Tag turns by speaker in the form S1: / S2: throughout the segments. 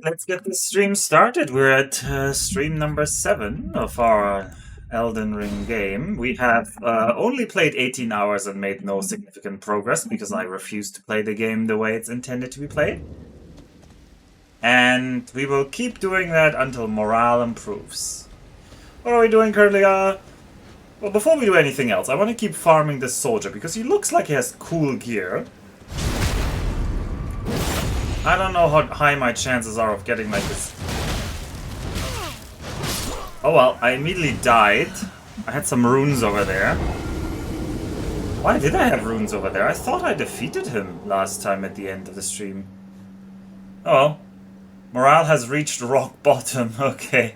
S1: Let's get the stream started. We're at stream number 7 of our Elden Ring game. We have only played 18 hours and made no significant progress because I refuse to play the game the way it's intended to be played. And we will keep doing that until morale improves. What are we doing currently? Well, before we do anything else, I want to keep farming this soldier because he looks like he has cool gear. I don't know how high my chances are of getting like this. Oh well, I immediately died. I had some runes over there. Why did I have runes over there? I thought I defeated him last time at the end of the stream. Oh well. Morale has reached rock bottom. Okay.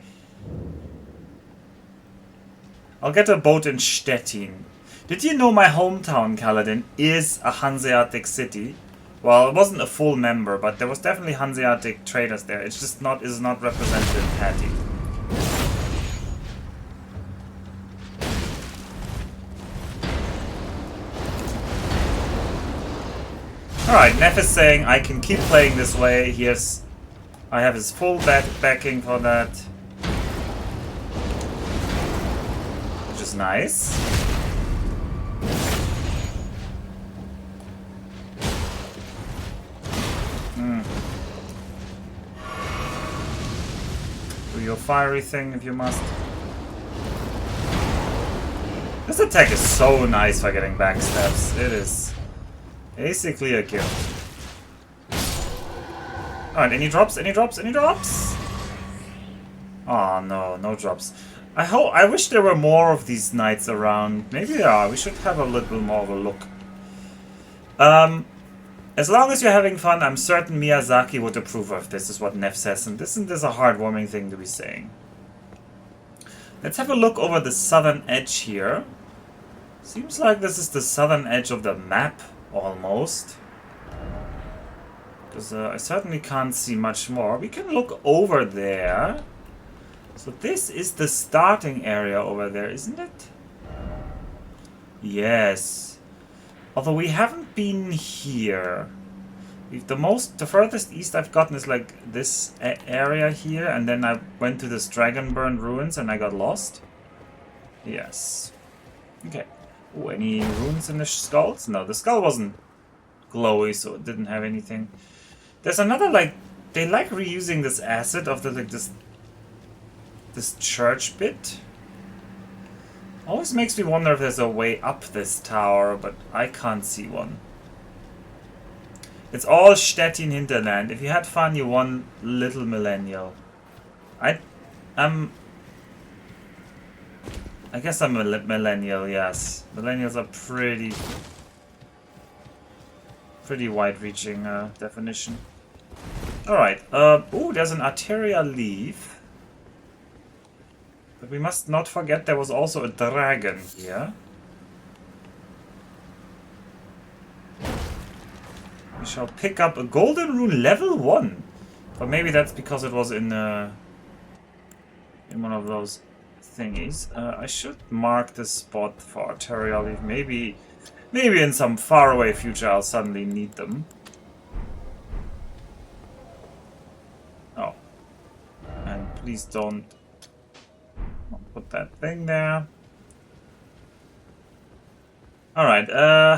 S1: I'll get a boat in Stettin. Did you know my hometown, Kaladin, is a Hanseatic city? Well, it wasn't a full member, but there was definitely Hanseatic traders there. It's just is not represented in Patty. Alright, Neff is saying I can keep playing this way. I have his full backing for that. Which is nice. Do your fiery thing if you must. This attack is so nice for getting backstabs. It is basically a kill. Alright, any drops? Any drops? Any drops? Oh no, no drops. I wish there were more of these knights around. Maybe there are. We should have a little more of a look. As long as you're having fun, I'm certain Miyazaki would approve of this, is what Neff says, and isn't this a heartwarming thing to be saying? Let's have a look over the southern edge here. Seems like this is the southern edge of the map, almost. Because I certainly can't see much more. We can look over there. So this is the starting area over there, isn't it? Yes. Although we haven't been here. The furthest east I've gotten is like this area here, and then I went to this Dragonburn ruins and I got lost. Yes. Okay. Oh, any runes in the skulls? No, the skull wasn't glowy, so it didn't have anything. There's another, like, they like reusing this acid of the, like, this church bit. Always makes me wonder if there's a way up this tower, but I can't see one. It's all Stettin hinterland. If you had fun, you won, little millennial. I guess I'm a millennial, yes. Millennials are pretty wide-reaching definition. Alright, ooh, there's an arterial leaf. But we must not forget there was also a dragon here. We shall pick up a golden rune level 1. But maybe that's because it was in one of those thingies. I should mark this spot for arterial leaf. Maybe in some faraway future I'll suddenly need them. Oh. And please don't put that thing there. Alright,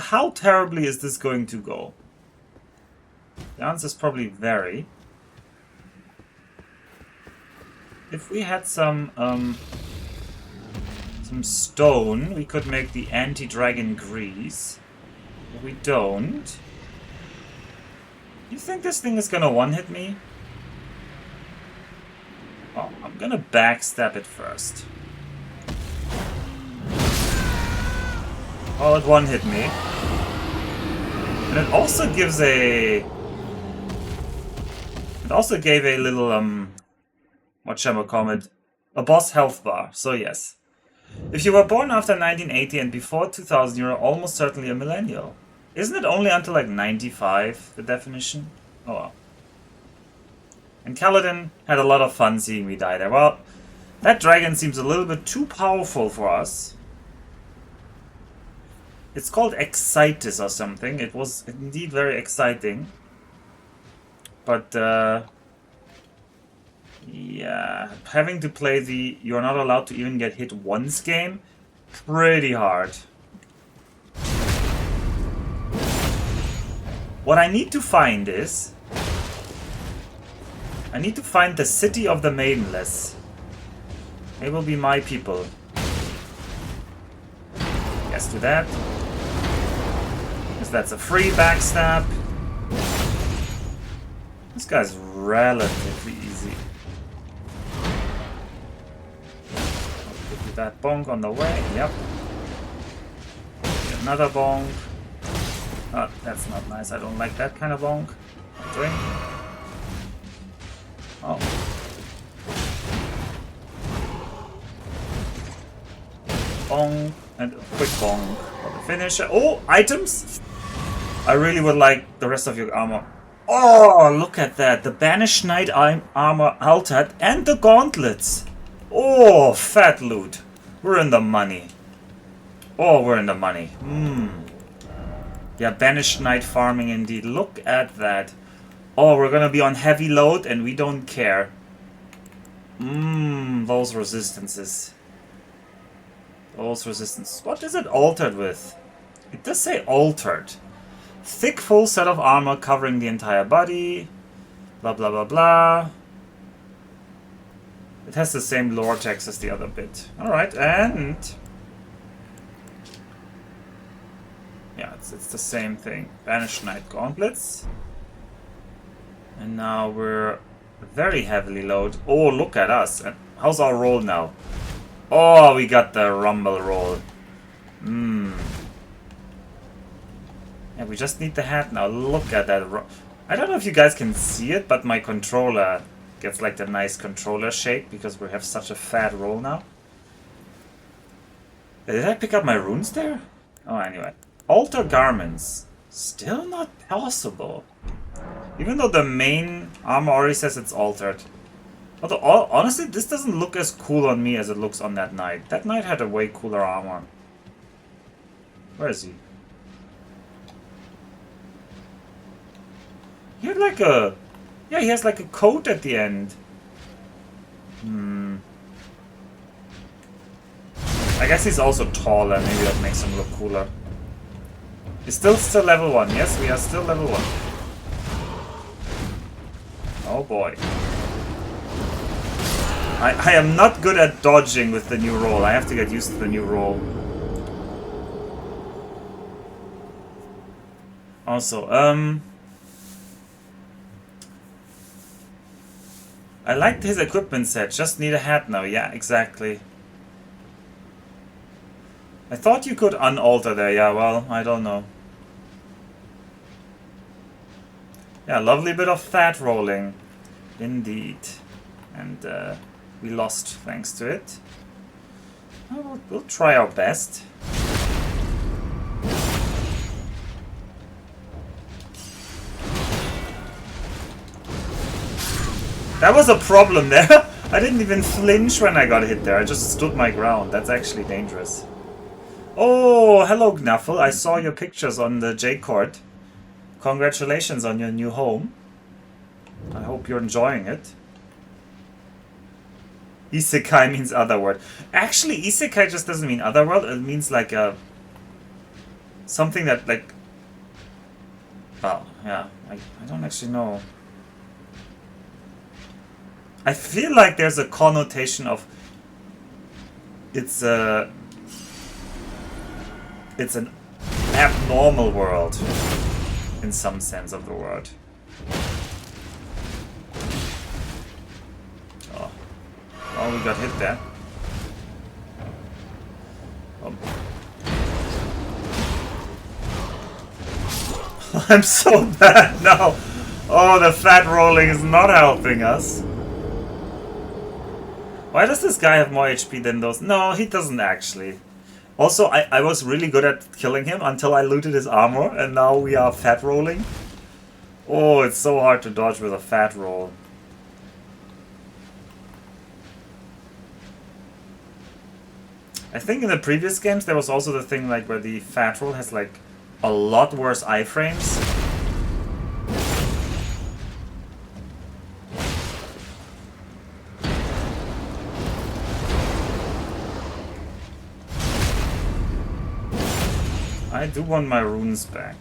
S1: how terribly is this going to go? The answer is probably very. If we had some stone, we could make the anti-dragon grease. But we don't. You think this thing is gonna one-hit me? Oh, I'm gonna backstab it first. Well, it one-hit me. And it also gives a... It also gave a little, whatchamacallit, a boss health bar, so yes. If you were born after 1980 and before 2000, you're almost certainly a millennial. Isn't it only until like 95, the definition? Oh well. And Kaladin had a lot of fun seeing me die there. Well, that dragon seems a little bit too powerful for us. It's called Excitus or something. It was indeed very exciting. But Yeah, having to play the you're not allowed to even get hit once game, pretty hard. What I need to find is... I need to find the City of the Maidenless. They will be my people. Yes to that. Because that's a free backstab. This guy's relatively easy. I'll give you that bonk on the way. Yep. Another bonk. Oh, that's not nice. I don't like that kind of bonk. Drink. Oh. Bonk. And a quick bonk for the finisher. Oh, items! I really would like the rest of your armor. Oh, look at that. The Banished Knight armor altered and the gauntlets. Oh, fat loot. We're in the money. Oh, we're in the money. Yeah, Banished Knight farming indeed. Look at that. Oh, we're gonna be on heavy load and we don't care. Those resistances. Those resistances. What is it altered with? It does say altered. Thick full set of armor covering the entire body. Blah blah blah blah. It has the same lore text as the other bit. Alright, and... yeah, it's the same thing. Banished Knight gauntlets. And now we're very heavily loaded. Oh, look at us. And how's our roll now? Oh, we got the rumble roll. Yeah, we just need the hat now. Look at that. I don't know if you guys can see it, but my controller gets like the nice controller shape because we have such a fat roll now. Did I pick up my runes there? Oh, anyway. Alter garments. Still not possible. Even though the main armor already says it's altered. Although, honestly, this doesn't look as cool on me as it looks on that knight. That knight had a way cooler armor. Where is he? He had like a... yeah, he has like a coat at the end. I guess he's also taller. Maybe that makes him look cooler. He's still level 1. Yes, we are still level 1. Oh boy. I am not good at dodging with the new roll. I have to get used to the new roll. Also, I liked his equipment set. Just need a hat now. Yeah, exactly. I thought you could unalter there. Yeah, well, I don't know. Yeah, lovely bit of fat rolling. Indeed. And we lost thanks to it. Well, we'll try our best. That was a problem there. I didn't even flinch when I got hit there. I just stood my ground. That's actually dangerous. Oh, hello Gnaffle. I saw your pictures on the J-Court. Congratulations on your new home. I hope you're enjoying it. Isekai means otherworld. Actually, Isekai just doesn't mean otherworld. It means like a... something that like... oh, yeah. I don't actually know. I feel like there's a connotation of... it's an abnormal world. In some sense of the word. Oh, we got hit there. I'm so bad now. Oh, the fat rolling is not helping us. Why does this guy have more HP than those? No, he doesn't actually. Also, I was really good at killing him until I looted his armor, and now we are fat rolling. Oh, it's so hard to dodge with a fat roll. I think in the previous games there was also the thing like where the fat roll has like a lot worse iframes. I do want my runes back.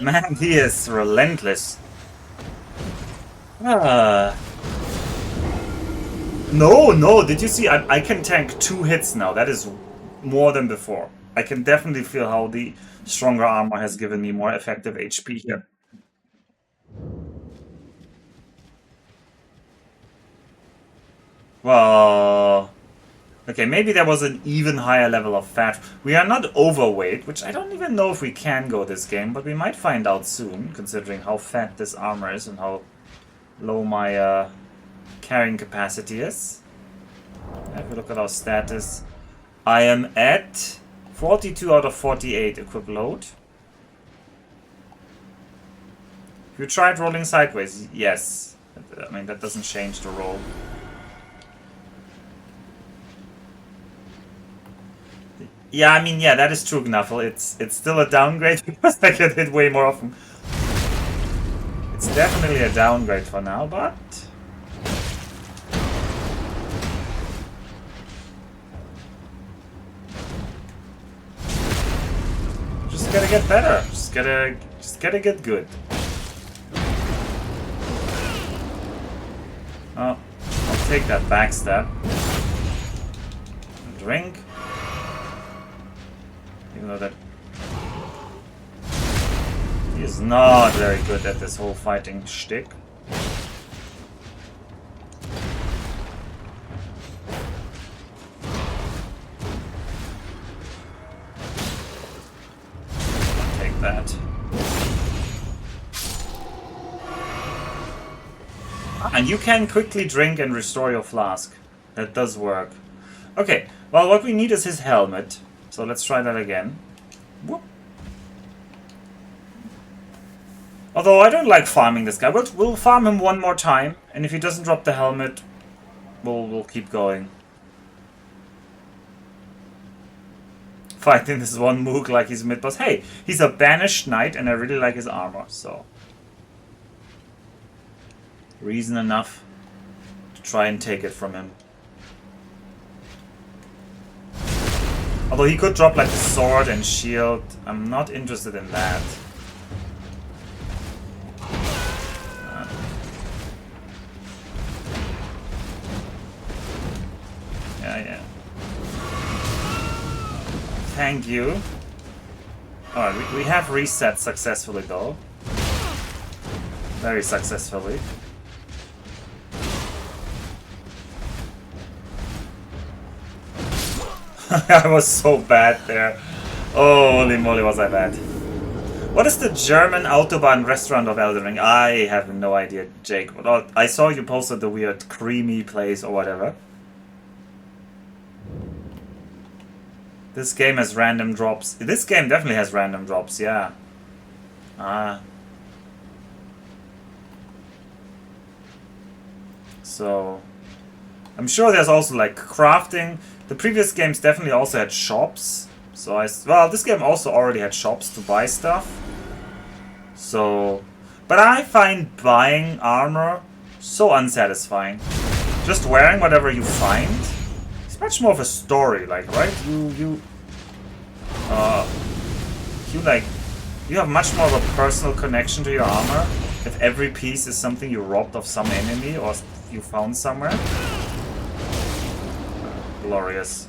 S1: Man, he is relentless. No, did you see? I can tank 2 hits now. That is more than before. I can definitely feel how the stronger armor has given me more effective HP here. Well, okay, maybe there was an even higher level of fat. We are not overweight, which I don't even know if we can go this game, but we might find out soon, considering how fat this armor is and how low my carrying capacity is. If we look at our status, I am at 42 out of 48 equip load. You tried rolling sideways? Yes. I mean, that doesn't change the roll. Yeah, I mean, yeah, that is true, Knuffle. It's still a downgrade because I get hit way more often. It's definitely a downgrade for now, but... just gotta get better. Just gotta get good. Oh, I'll take that backstab. Drink. Even though that... he is not very good at this whole fighting shtick. I'll take that. And you can quickly drink and restore your flask. That does work. Okay, well, what we need is his helmet. So let's try that again. Whoop. Although I don't like farming this guy. We'll farm him one more time, and if he doesn't drop the helmet, we'll keep going. Fighting this one Moog like he's mid-boss. Hey, he's a banished knight, and I really like his armor, so... reason enough to try and take it from him. Although he could drop like a sword and shield. I'm not interested in that. Yeah. Thank you. Alright, we have reset successfully though. Very successfully. I was so bad there. Oh, holy moly, was I bad. What is the German Autobahn restaurant of Elden Ring? I have no idea, Jake. I saw you posted the weird creamy place or whatever. This game has random drops. This game definitely has random drops, yeah. So... I'm sure there's also like crafting. The previous games definitely also had shops. So well, this game also already had shops to buy stuff. So, but I find buying armor so unsatisfying. Just wearing whatever you find. It's much more of a story, like, right? You have much more of a personal connection to your armor if every piece is something you robbed of some enemy or you found somewhere. Glorious.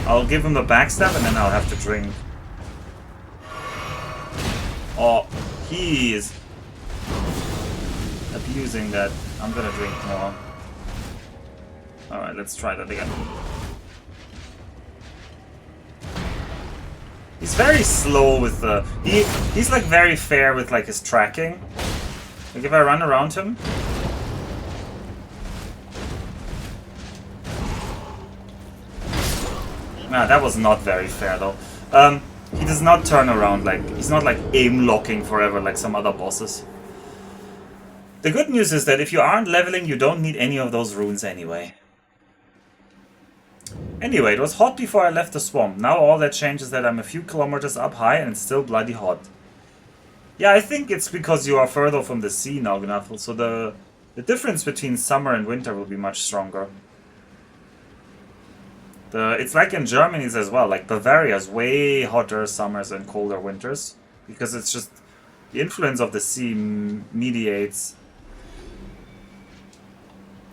S1: I'll give him the backstab and then I'll have to drink. Oh, he is abusing that. I'm gonna drink more. Alright, let's try that again. He's very slow with the... He's like very fair with like his tracking. Like if I run around him... Nah, that was not very fair though. He does not turn around, like, he's not like aim locking forever like some other bosses. The good news is that if you aren't leveling, you don't need any of those runes anyway. Anyway, it was hot before I left the swamp. Now all that changes that I'm a few kilometers up high and it's still bloody hot. Yeah, I think it's because you are further from the sea now, Gnathel, so the difference between summer and winter will be much stronger. It's like in Germany as well, like Bavaria's way hotter summers and colder winters, because it's just the influence of the sea mediates.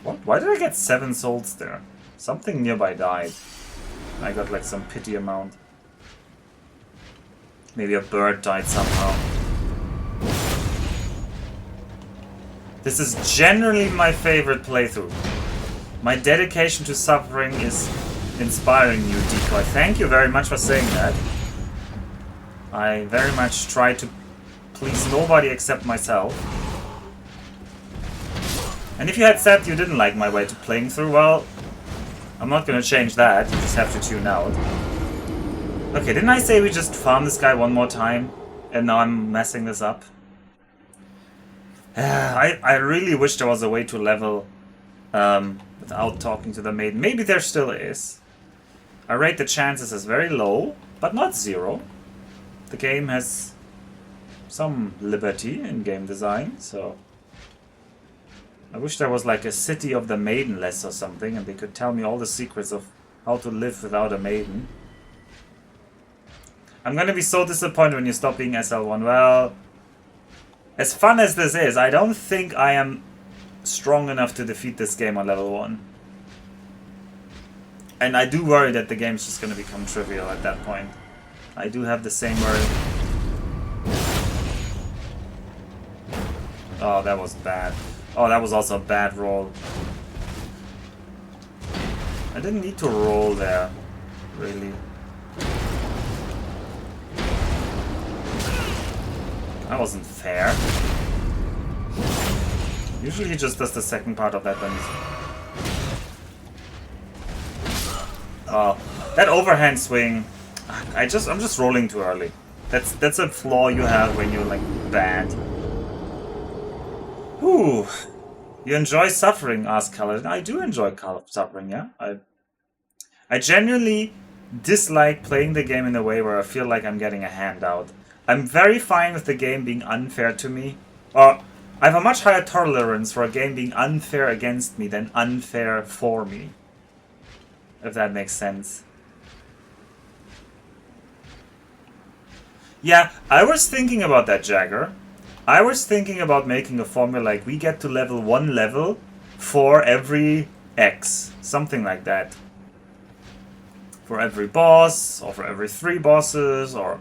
S1: What? Why did I get 7 souls there? Something nearby died. I got like some pity amount. Maybe a bird died somehow. This is generally my favorite playthrough. My dedication to suffering is inspiring you, Decoy. Thank you very much for saying that. I very much try to please nobody except myself. And if you had said you didn't like my way to playing through, well, I'm not gonna change that. You just have to tune out. Okay, didn't I say we just farm this guy one more time? And now I'm messing this up? I really wish there was a way to level without talking to the maiden. Maybe there still is. I rate the chances as very low, but not 0. The game has some liberty in game design, so... I wish there was like a city of the maidenless or something, and they could tell me all the secrets of how to live without a maiden. I'm gonna be so disappointed when you stop being SL1. Well, as fun as this is, I don't think I am strong enough to defeat this game on level 1. And I do worry that the game's just gonna become trivial at that point. I do have the same worry. Oh, that was bad. Oh, that was also a bad roll. I didn't need to roll there, really. That wasn't fair. Usually he just does the second part of that when he's... Oh, that overhand swing. I'm just rolling too early. That's a flaw you have when you're like bad. Ooh, you enjoy suffering? Asked Kaladin. I do enjoy suffering. Yeah, I genuinely dislike playing the game in a way where I feel like I'm getting a handout. I'm very fine with the game being unfair to me. Or I have a much higher tolerance for a game being unfair against me than unfair for me. If that makes sense. Yeah, I was thinking about that, Jagger. I was thinking about making a formula like we get to level 1 level for every X. Something like that. For every boss, or for every 3 bosses, or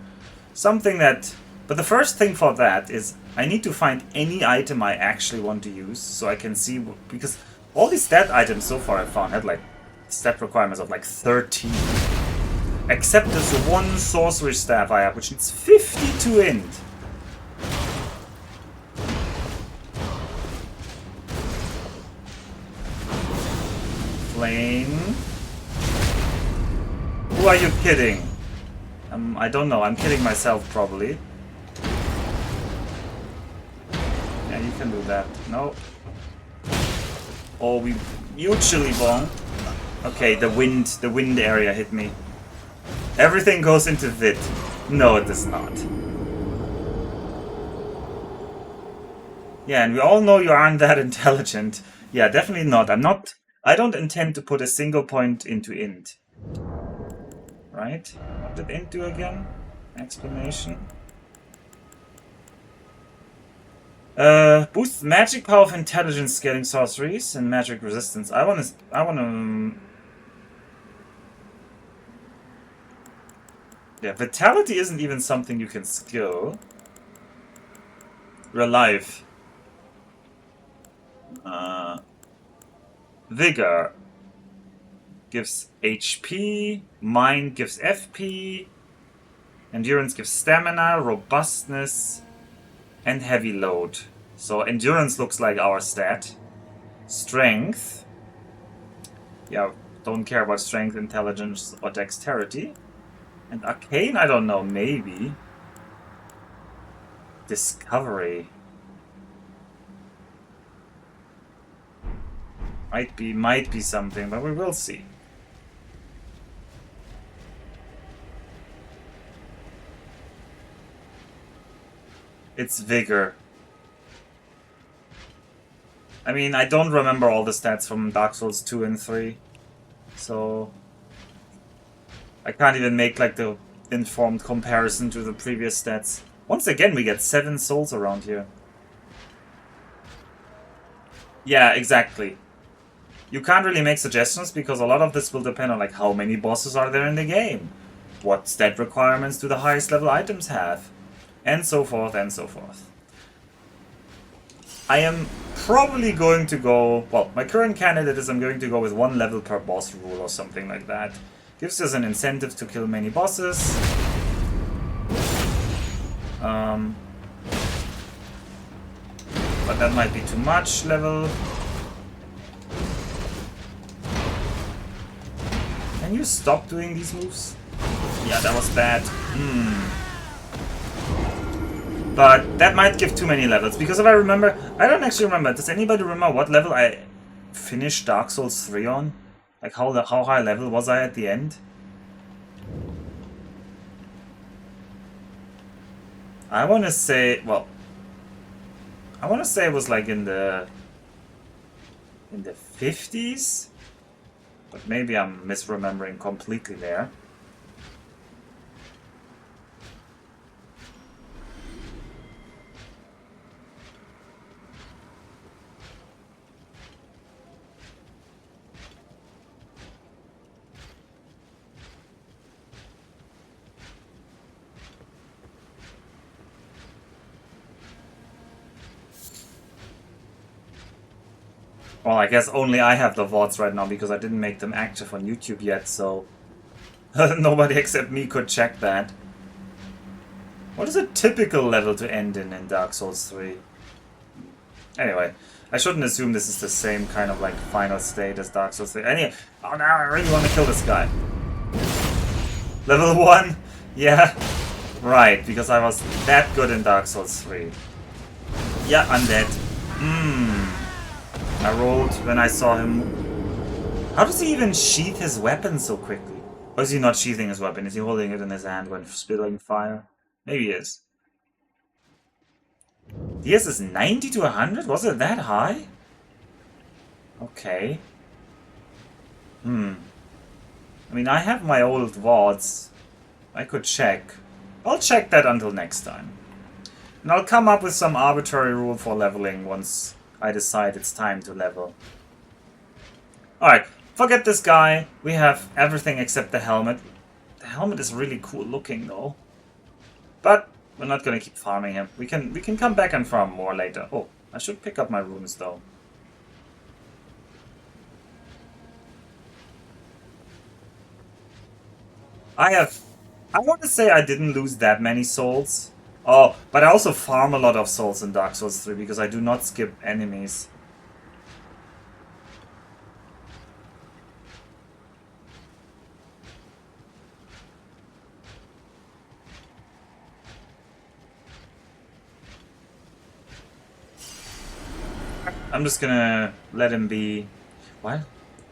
S1: something that... But the first thing for that is I need to find any item I actually want to use so I can see... Because all these stat items so far I found had like stat requirements of like 13. Except this one sorcery staff I have, which needs 52 int. Flame. Who are you kidding? I don't know. I'm kidding myself, probably. Yeah, you can do that. No. Oh, we mutually bonked. Okay, the wind area hit me. Everything goes into Vit. No, it does not. Yeah, and we all know you aren't that intelligent. Yeah, definitely not. I don't intend to put a single point into int. Right? What did int do again? Explanation. Boosts magic power of intelligence scaling sorceries and magic resistance. I wanna yeah, vitality isn't even something you can skill. Relive. Vigor gives HP, Mind gives FP, Endurance gives Stamina, Robustness, and Heavy Load. So Endurance looks like our stat. Strength. Yeah, don't care about Strength, Intelligence, or Dexterity. And Arcane, I don't know, maybe. Discovery. Might be something, but we will see. It's Vigor. I mean, I don't remember all the stats from Dark Souls 2 and 3. So I can't even make like the informed comparison to the previous stats. Once again, we get 7 souls around here. Yeah, exactly. You can't really make suggestions because a lot of this will depend on like how many bosses are there in the game, what stat requirements do the highest level items have, and so forth and so forth. I am probably going to go, well, my current candidate is I'm going to go with 1 level per boss rule or something like that. Gives us an incentive to kill many bosses. But that might be too much level. Can you stop doing these moves? Yeah, that was bad. But that might give too many levels, because if I remember... I don't actually remember. Does anybody remember what level I finished Dark Souls 3 on? Like how high level was I at the end? I want to say... Well... I want to say it was like in the 50s? But maybe I'm misremembering completely there. Well, I guess only I have the VODs right now because I didn't make them active on YouTube yet, so nobody except me could check that. What is a typical level to end in Dark Souls 3? Anyway, I shouldn't assume this is the same kind of like final state as Dark Souls 3. Anyway, oh now I really want to kill this guy. Level 1? Yeah, right, because I was that good in Dark Souls 3. Yeah, I'm dead. I rolled when I saw him. How does he even sheath his weapon so quickly? Or is he not sheathing his weapon? Is he holding it in his hand when spilling fire? Maybe he is. DS is 90 to 100? Was it that high? Okay. I mean, I have my old VODs. I could check. I'll check that until next time. And I'll come up with some arbitrary rule for leveling once I decide it's time to level. Alright, forget this guy. We have everything except the helmet. The helmet is really cool looking though. But we're not gonna keep farming him. We can come back and farm more later. Oh, I should pick up my runes though. I want to say I didn't lose that many souls. Oh, but I also farm a lot of souls in Dark Souls 3 because I do not skip enemies. I'm just gonna let him be. What?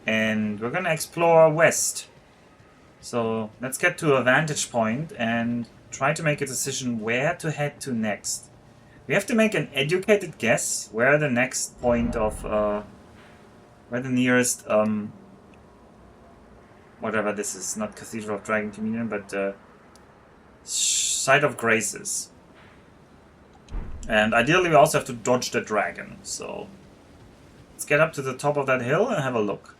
S1: And we're gonna explore west. So let's get to a vantage point and try to make a decision where to head to next. We have to make an educated guess where the next point of, where the nearest, whatever this is, not Cathedral of Dragon Communion, but Site of Graces. And ideally we also have to dodge the dragon, so let's get up to the top of that hill and have a look.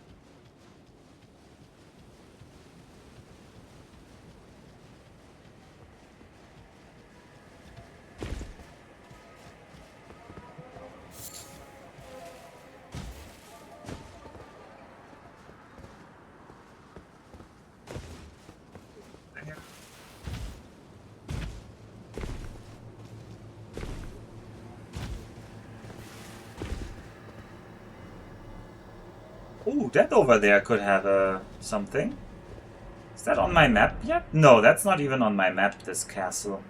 S1: Ooh, that over there could have something. Is that on my map yet? No, that's not even on my map, this castle.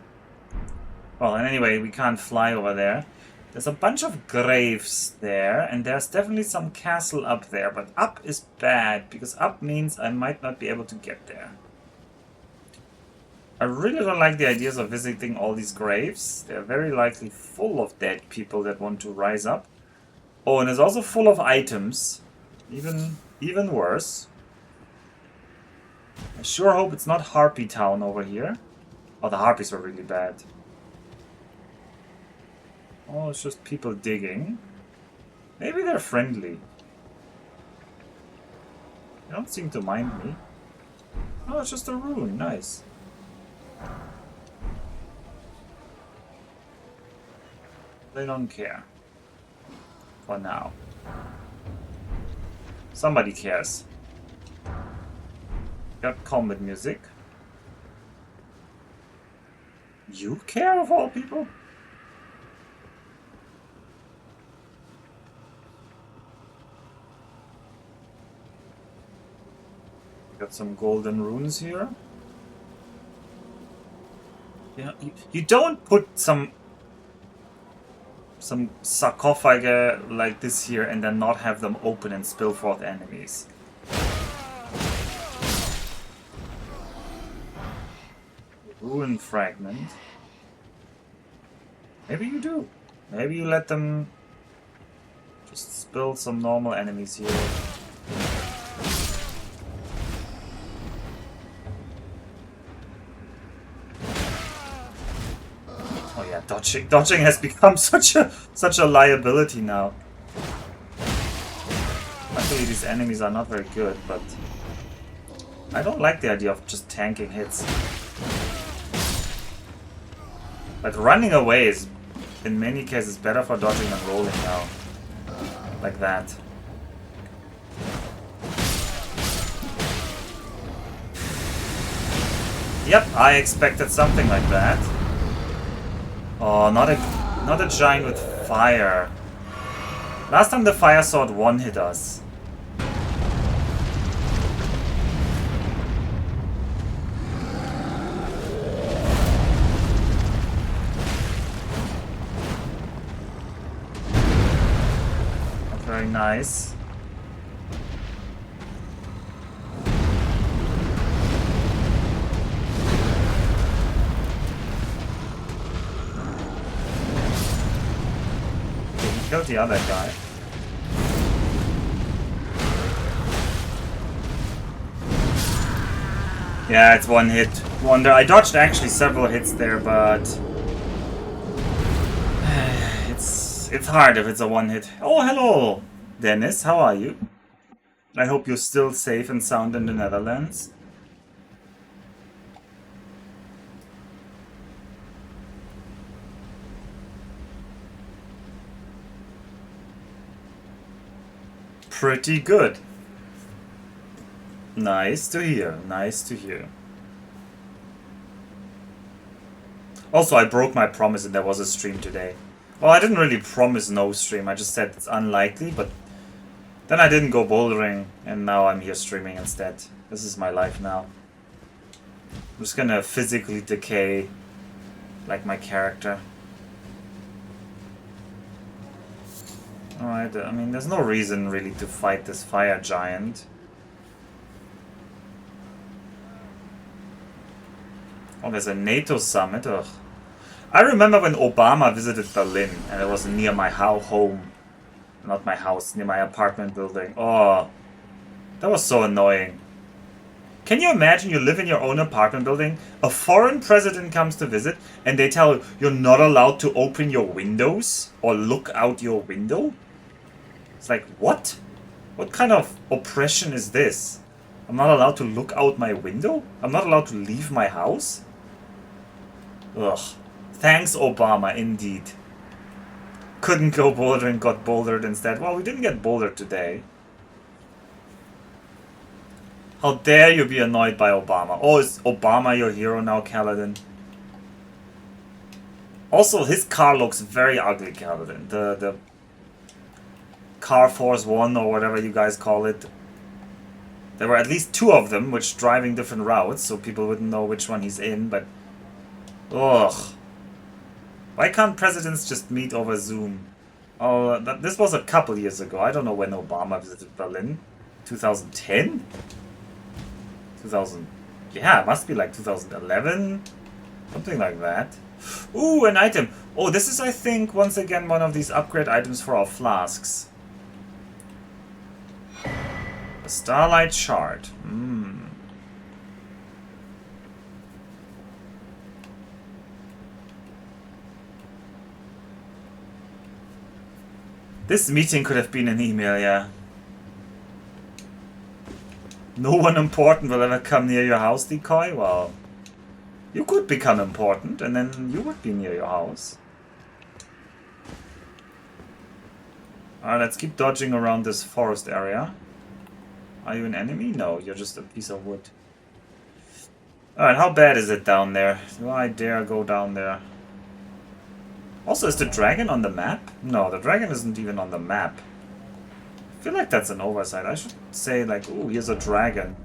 S1: Well, and anyway, we can't fly over there. There's a bunch of graves there, and there's definitely some castle up there, but up is bad, because up means I might not be able to get there. I really don't like the ideas of visiting all these graves. They're very likely full of dead people that want to rise up. Oh, and it's also full of items. Even worse. I sure hope it's not Harpy Town over here. Oh, the Harpies were really bad. Oh, it's just people digging. Maybe they're friendly. They don't seem to mind me. Oh, it's just a ruin. Nice. They don't care. For now. Somebody cares. Got combat music. You care of all people? Got some golden runes here. Yeah, you don't put some sarcophagi like this here and then not have them open and spill forth enemies. Ruin fragment. Maybe you do. Maybe you let them just spill some normal enemies here. Oh yeah, dodging has become such a liability now. Luckily these enemies are not very good, but I don't like the idea of just tanking hits. But running away is, in many cases, better for dodging than rolling now. Like that. Yep, I expected something like that. Oh, not a giant with fire. Last time the fire sword one-hit us. Very nice. Okay, he killed the other guy. Yeah, it's one hit wonder. I dodged actually several hits there, but it's hard if it's a one hit. Oh, hello, Dennis. How are you? I hope you're still safe and sound in the Netherlands. Pretty good. Nice to hear. Nice to hear. Also, I broke my promise and there was a stream today. Well, I didn't really promise no stream. I just said it's unlikely, but then I didn't go bouldering, and now I'm here streaming instead. This is my life now. I'm just gonna physically decay like my character. Alright, I mean, there's no reason really to fight this fire giant. Oh, there's a NATO summit. Ugh. I remember when Obama visited Berlin, and it was near my home. Not my house, near my apartment building. Oh, that was so annoying. Can you imagine you live in your own apartment building, a foreign president comes to visit, and they tell you you're not allowed to open your windows or look out your window? It's like, what? What kind of oppression is this? I'm not allowed to look out my window? I'm not allowed to leave my house? Ugh. Thanks, Obama, indeed. Couldn't go bouldering, got bouldered instead. Well, we didn't get bouldered today. How dare you be annoyed by Obama? Oh, is Obama your hero now, Kaladin? Also, his car looks very ugly, Kaladin. The Car Force 1 or whatever you guys call it. There were at least two of them, which driving different routes, so people wouldn't know which one he's in, but... Ugh. Why can't presidents just meet over Zoom? Oh, this was a couple years ago. I don't know when Obama visited Berlin. 2010? 2000. Yeah, it must be like 2011. Something like that. Ooh, an item. Oh, this is, I think, once again one of these upgrade items for our flasks. A starlight shard. This meeting could have been an email, yeah. No one important will ever come near your house, decoy? Well, you could become important, and then you would be near your house. Alright, let's keep dodging around this forest area. Are you an enemy? No, you're just a piece of wood. Alright, how bad is it down there? Do I dare go down there? Also, is the dragon on the map? No, the dragon isn't even on the map. I feel like that's an oversight. I should say, like, ooh, here's a dragon.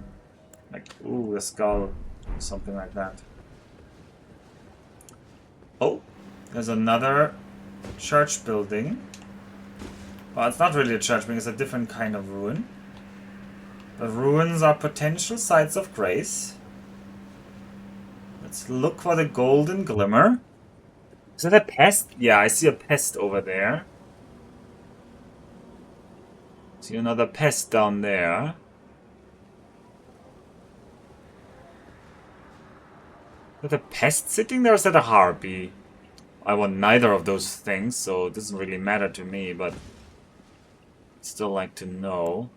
S1: Like, ooh, a skull. Or something like that. Oh, there's another church building. Well, it's not really a church building, it's a different kind of ruin. But ruins are potential sites of grace. Let's look for the golden glimmer. Is that a pest? Yeah, I see a pest over there. See another pest down there. Is that a pest sitting there or is that a harpy? I want neither of those things, so it doesn't really matter to me, but I'd still like to know.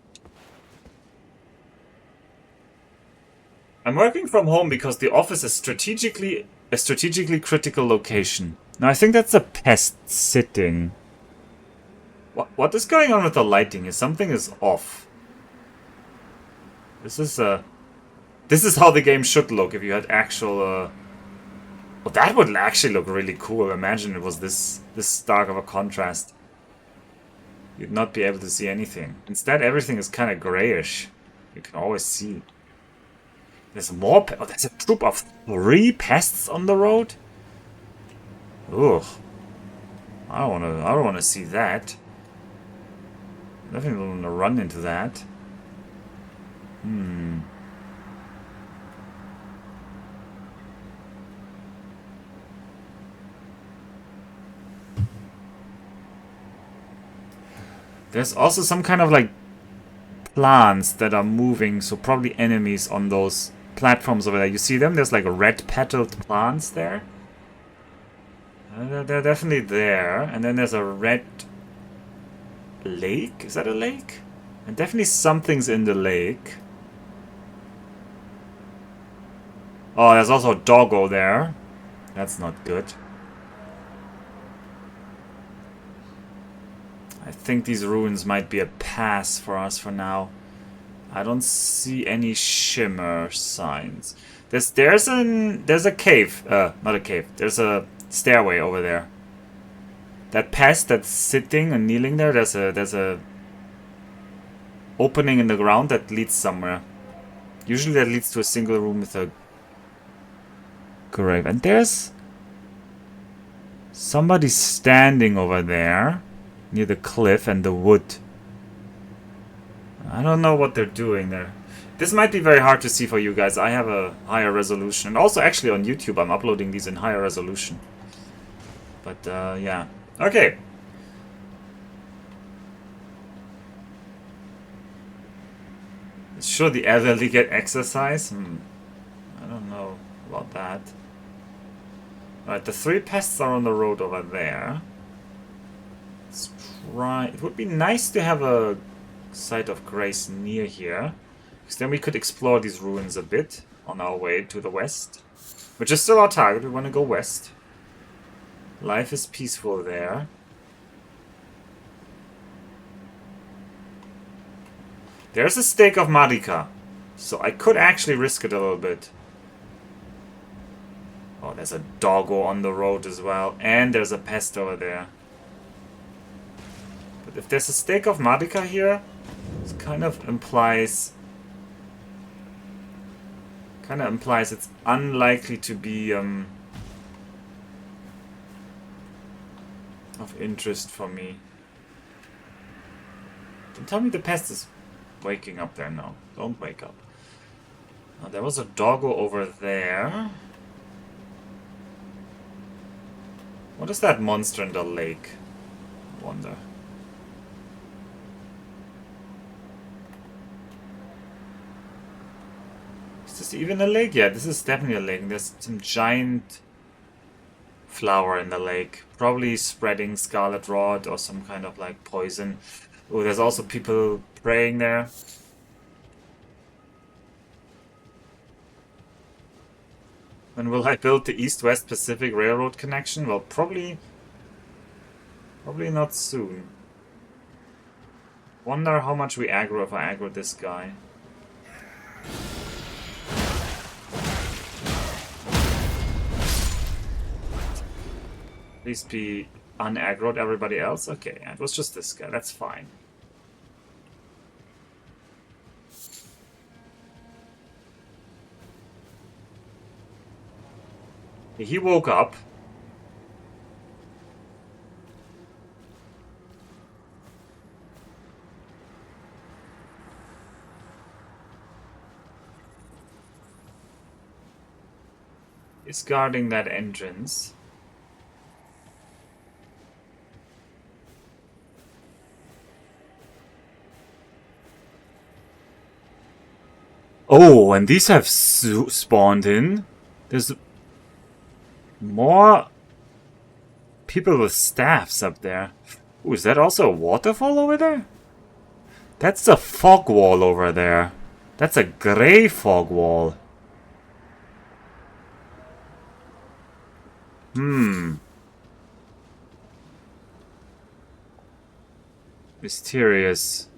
S1: I'm working from home because the office is a strategically critical location. Now I think that's a pest sitting. What is going on with the lighting? Something is off. This is how the game should look if you had actual well, that would actually look really cool. Imagine it was this stark of a contrast. You'd not be able to see anything. Instead, everything is kind of grayish. You can always see. There's more. Oh, there's a troop of 3 pests on the road. Ugh. I don't wanna see that. Definitely don't wanna run into that. There's also some kind of like plants that are moving, so probably enemies on those platforms over there. You see them? There's like red petaled plants there. They're definitely there. And then there's a red lake. Is that a lake? And definitely something's in the lake. Oh, there's also a doggo there. That's not good. I think these ruins might be a pass for us for now. I don't see any shimmer signs. There's a cave. Not a cave. There's a stairway over there. That pest that's sitting and kneeling there. There's a opening in the ground that leads somewhere. Usually that leads to a single room with a grave. And there's somebody standing over there near the cliff and the wood. I don't know what they're doing there. This might be very hard to see for you guys. I have a higher resolution. And also actually on YouTube I'm uploading these in higher resolution. But yeah. Okay. Should the elderly get exercise? I don't know about that. Alright, the 3 pests are on the road over there. Let's try... It would be nice to have a site of grace near here. Because then we could explore these ruins a bit on our way to the west. Which is still our target, we want to go west. Life is peaceful there. There's a stake of Marika. So I could actually risk it a little bit. Oh, there's a doggo on the road as well. And there's a pest over there. But if there's a stake of Marika here, it kind of implies it's unlikely to be of interest for me. Don't tell me the pest is waking up there now. Don't wake up. Oh, there was a doggo over there. What is that monster in the lake? I wonder. Is this even a lake? Yeah, this is definitely a lake. There's some giant flower in the lake. Probably spreading scarlet rot or some kind of like poison. Oh, there's also people praying there. When will I build the East-West Pacific Railroad connection? Well, probably not soon. Wonder how much we aggro if I aggro this guy. Please be unaggroed everybody else. Okay, it was just this guy. That's fine. He woke up. He's guarding that entrance. Oh, and these have spawned in. There's more people with staffs up there. Ooh, is that also a waterfall over there? That's a fog wall over there. That's a grey fog wall. Mysterious.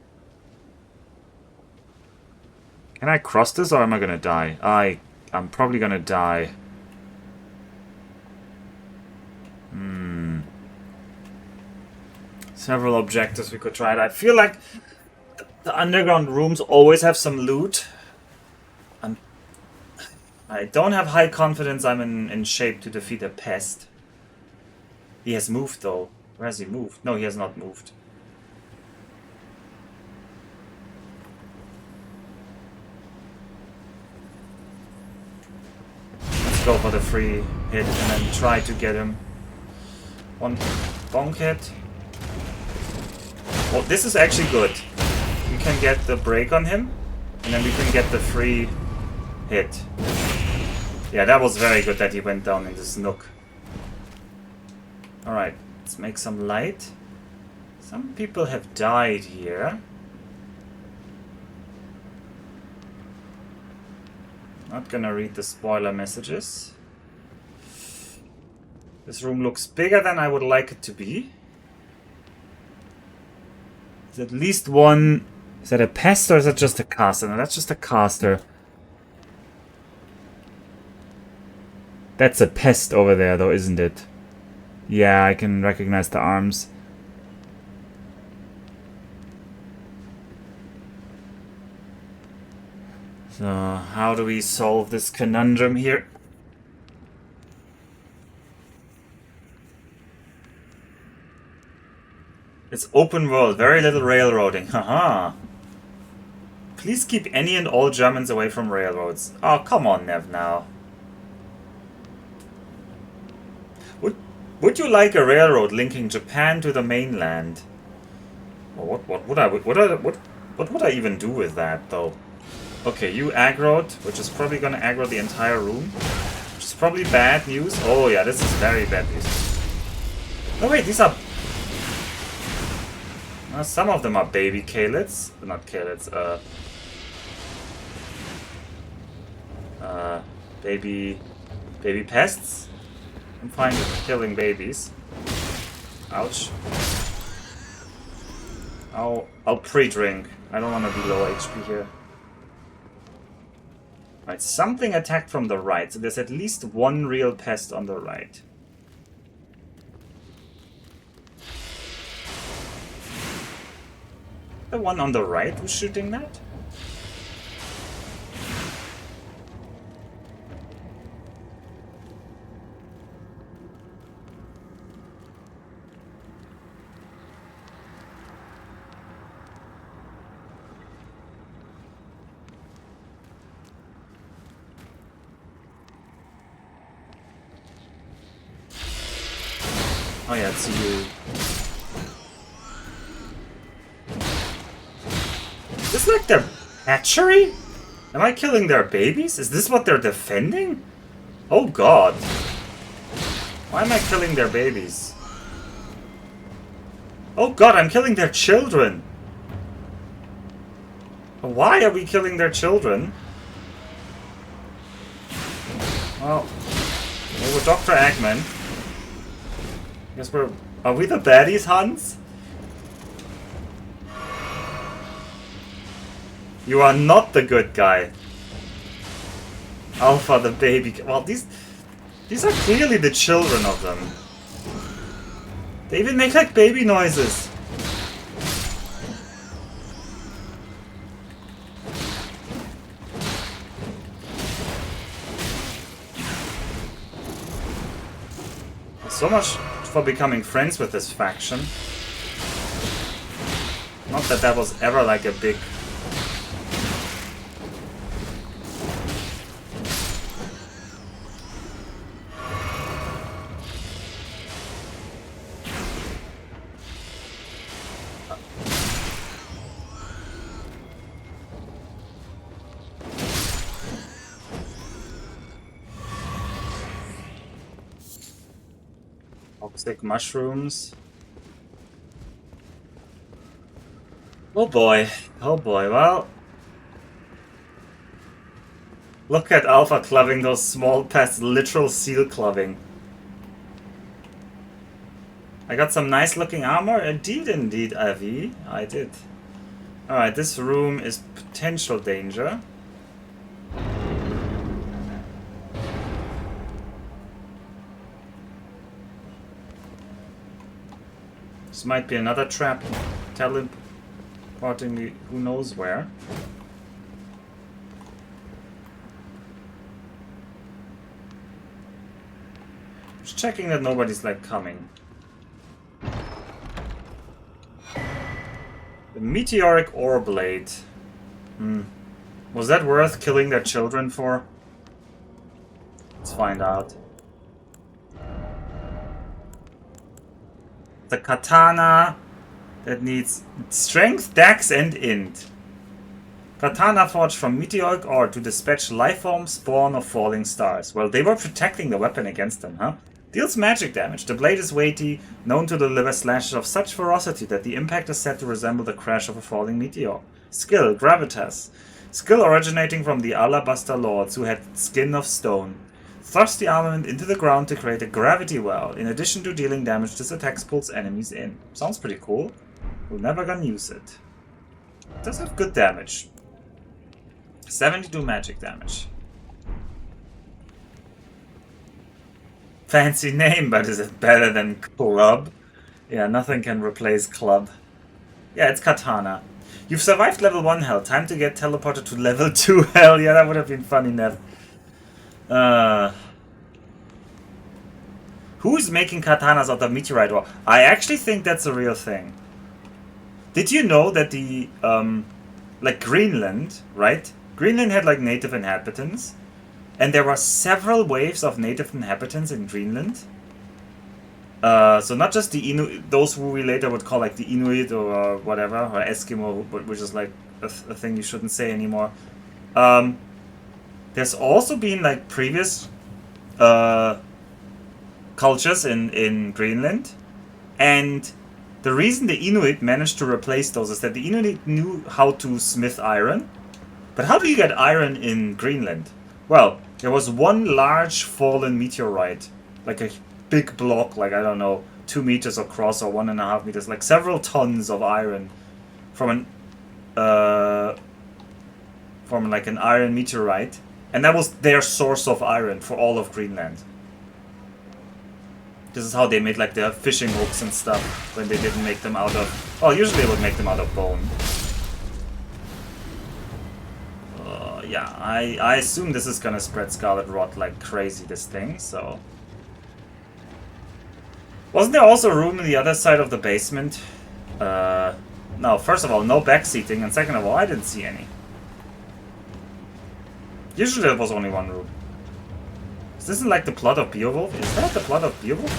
S1: Can I cross this or am I gonna die? I'm probably gonna die. Several objectives we could try. I feel like the underground rooms always have some loot. I don't have high confidence I'm in shape to defeat a pest. He has moved though. Where has he moved? No, he has not moved. Let's go for the free hit and then try to get him. One bonk hit. Well, this is actually good. We can get the break on him and then we can get the free hit. Yeah, that was very good that he went down in this nook. Alright, let's make some light. Some people have died here. Not gonna read the spoiler messages. This room looks bigger than I would like it to be. Is at least one... Is that a pest or is that just a caster? No, that's just a caster. That's a pest over there though, isn't it? Yeah, I can recognize the arms. So, how do we solve this conundrum here? It's open world, very little railroading. Haha. Please keep any and all Germans away from railroads. Oh, come on, Nev, now. Would you like a railroad linking Japan to the mainland? Well, what would I even do with that, though? Okay, you aggroed, which is probably gonna aggro the entire room. Which is probably bad news. Oh yeah, this is very bad news. Oh wait, these are... some of them are baby Kalets. Not Kalets, baby pests. I'm fine with killing babies. Ouch. I'll pre-drink. I don't want to be low HP here. Right, something attacked from the right, so there's at least one real pest on the right. The one on the right who's shooting that? yeah, it's you. Is this like their hatchery? Am I killing their babies? Is this what they're defending? Oh god. Why am I killing their babies? Oh god, I'm killing their children. Why are we killing their children? Well, we're Dr. Eggman. Guess we're... Are we the baddies, Hans? You are not the good guy. Alpha, the baby... Well, these are clearly the children of them. They even make like baby noises. So much for becoming friends with this faction. Not that that was ever like a big... Toxic mushrooms. Oh boy. Oh boy. Well, look at Alpha clubbing those small pests. Literal seal clubbing. I got some nice looking armor. Indeed, Avi. I did. Alright, this room is potential danger. This might be another trap, teleporting me who knows where. Just checking that nobody's like coming. The meteoric ore blade. Was that worth killing their children for? Let's find out. The katana that needs strength, dex, and int. Katana forged from meteoric ore to dispatch lifeform spawn of falling stars. Well, they were protecting the weapon against them, huh? Deals magic damage. The blade is weighty, known to deliver slashes of such ferocity that the impact is said to resemble the crash of a falling meteor. Skill, gravitas. Skill originating from the alabaster lords who had skin of stone. Thrust the armament into the ground to create a gravity well. In addition to dealing damage, this attack pulls enemies in. Sounds pretty cool. We're never gonna use it. It does have good damage. 72 magic damage. Fancy name, but is it better than club? Yeah, nothing can replace club. Yeah, it's katana. You've survived level 1 hell. Time to get teleported to level 2 hell. Yeah, that would have been funny, Nev. Who's making katanas out of meteorite ore? I actually think that's a real thing. Did you know that the, like Greenland, right? Greenland had like native inhabitants. And there were several waves of native inhabitants in Greenland. So not just the Inuit, those who we later would call like the Inuit or whatever, or Eskimo, which is like a thing you shouldn't say anymore. There's also been like previous cultures in Greenland, and the reason the Inuit managed to replace those is that the Inuit knew how to smith iron. But how do you get iron in Greenland? Well, there was one large fallen meteorite, like a big block, like I don't know, 2 meters across or 1.5 meters, like several tons of iron from like an iron meteorite. And that was their source of iron for all of Greenland. This is how they made like their fishing hooks and stuff when they didn't make them out of... Well, usually they would make them out of bone. Yeah, I assume this is gonna spread Scarlet Rot like crazy, this thing, so... Wasn't there also room on the other side of the basement? No, first of all, no backseating, and second of all, I didn't see any. Usually there was only one room. Is this like the plot of Beowulf? Is that the plot of Beowulf?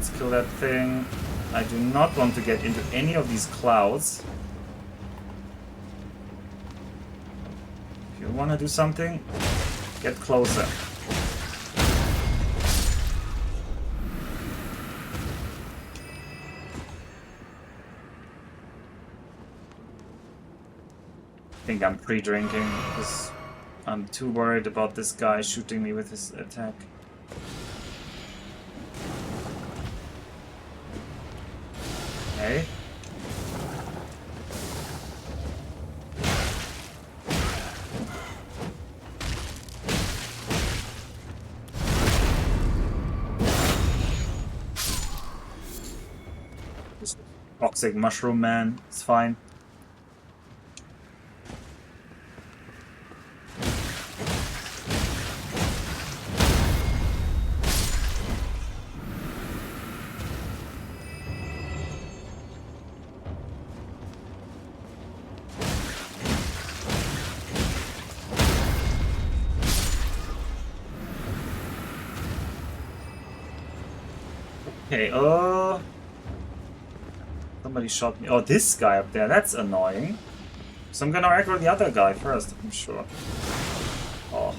S1: let's kill that thing. I do not want to get into any of these clouds. If you want to do something, get closer. I think I'm pre-drinking because I'm too worried about this guy shooting me with his attack. Okay. This toxic mushroom man, it's fine. Okay, somebody shot me. Oh, this guy up there, that's annoying. So I'm gonna aggro the other guy first, I'm sure. Oh.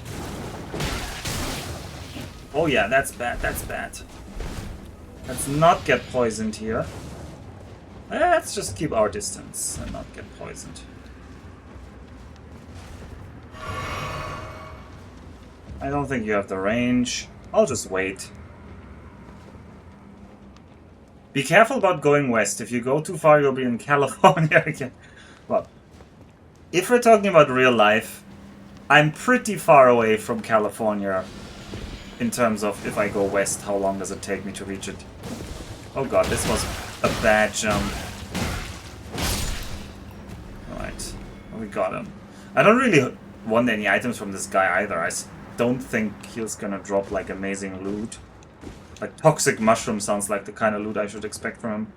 S1: Oh yeah, that's bad, that's bad. Let's not get poisoned here. Let's just keep our distance and not get poisoned. I don't think you have the range. I'll just wait. Be careful about going west. If you go too far, you'll be in California again. Well, if we're talking about real life, I'm pretty far away from California in terms of if I go west, how long does it take me to reach it? Oh god, this was a bad jump. Alright, well, we got him. I don't really want any items from this guy either. I don't think he's gonna drop like amazing loot. Like toxic mushroom sounds like the kind of loot I should expect from him.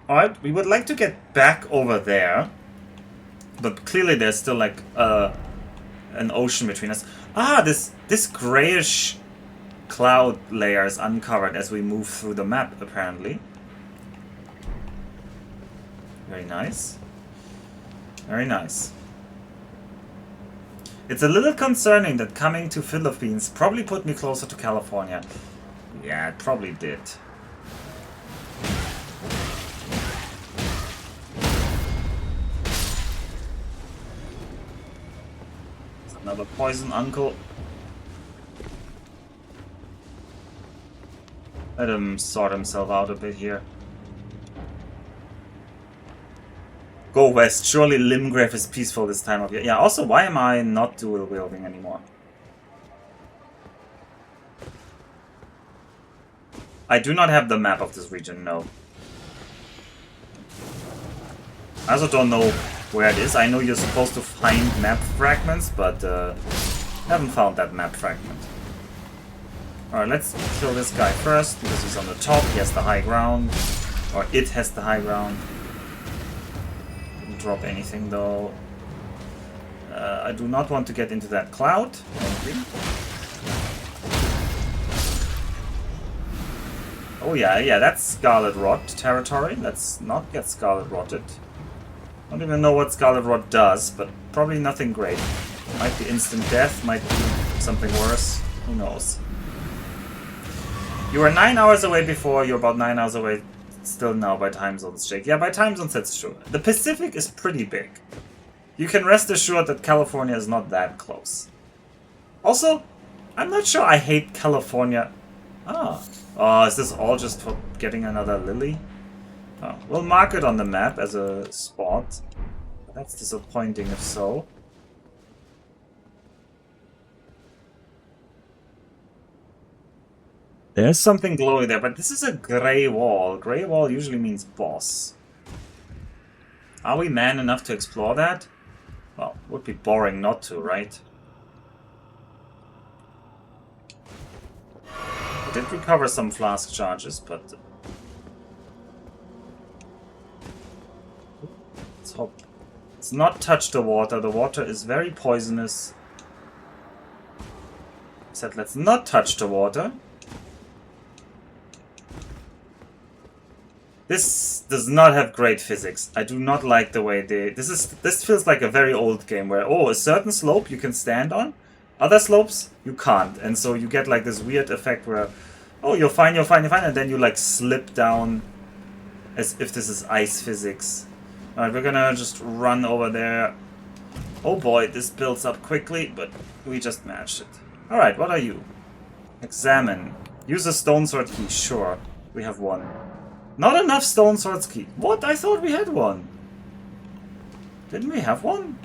S1: Alright, we would like to get back over there. But clearly there's still like an ocean between us. Ah, this grayish cloud layer is uncovered as we move through the map, apparently. Very nice. Very nice. It's a little concerning that coming to Philippines probably put me closer to California. Yeah, it probably did. Another poison uncle. Let him sort himself out a bit here. Go west. Surely Limgrave is peaceful this time of year. Yeah, also, why am I not dual wielding anymore? I do not have the map of this region, no. I also don't know where it is. I know you're supposed to find map fragments, but haven't found that map fragment. Alright, let's kill this guy first, because he's on the top, he has the high ground. Or it has the high ground. Didn't drop anything though. I do not want to get into that cloud. Oh yeah, that's Scarlet Rot territory. Let's not get Scarlet Rotted. I don't even know what Scarlet Rot does, but probably nothing great. Might be instant death, might be something worse. Who knows? You were 9 hours away before, you're about 9 hours away still now by time zones, Jake. Yeah, by time zones that's true. The Pacific is pretty big. You can rest assured that California is not that close. Also, I'm not sure I hate California. Oh, is this all just for getting another lily? Oh, we'll mark it on the map as a spot. That's disappointing if so. There's something glowing there, but this is a gray wall. Gray wall usually means boss. Are we man enough to explore that? Well, would be boring not to, right? I did recover some flask charges, but... let's hope. Let's not touch the water. The water is very poisonous. I said let's not touch the water. This does not have great physics. I do not like the way they... This feels like a very old game where, oh, a certain slope you can stand on, other slopes you can't. And so you get like this weird effect where, oh, you're fine, and then you like slip down as if this is ice physics. Alright, we're gonna just run over there. Oh boy, this builds up quickly, but we just matched it. Alright, what are you? Examine. Use a stone sword key. Sure, we have one. Not enough stone swords key. What? I thought we had one. Didn't we have one?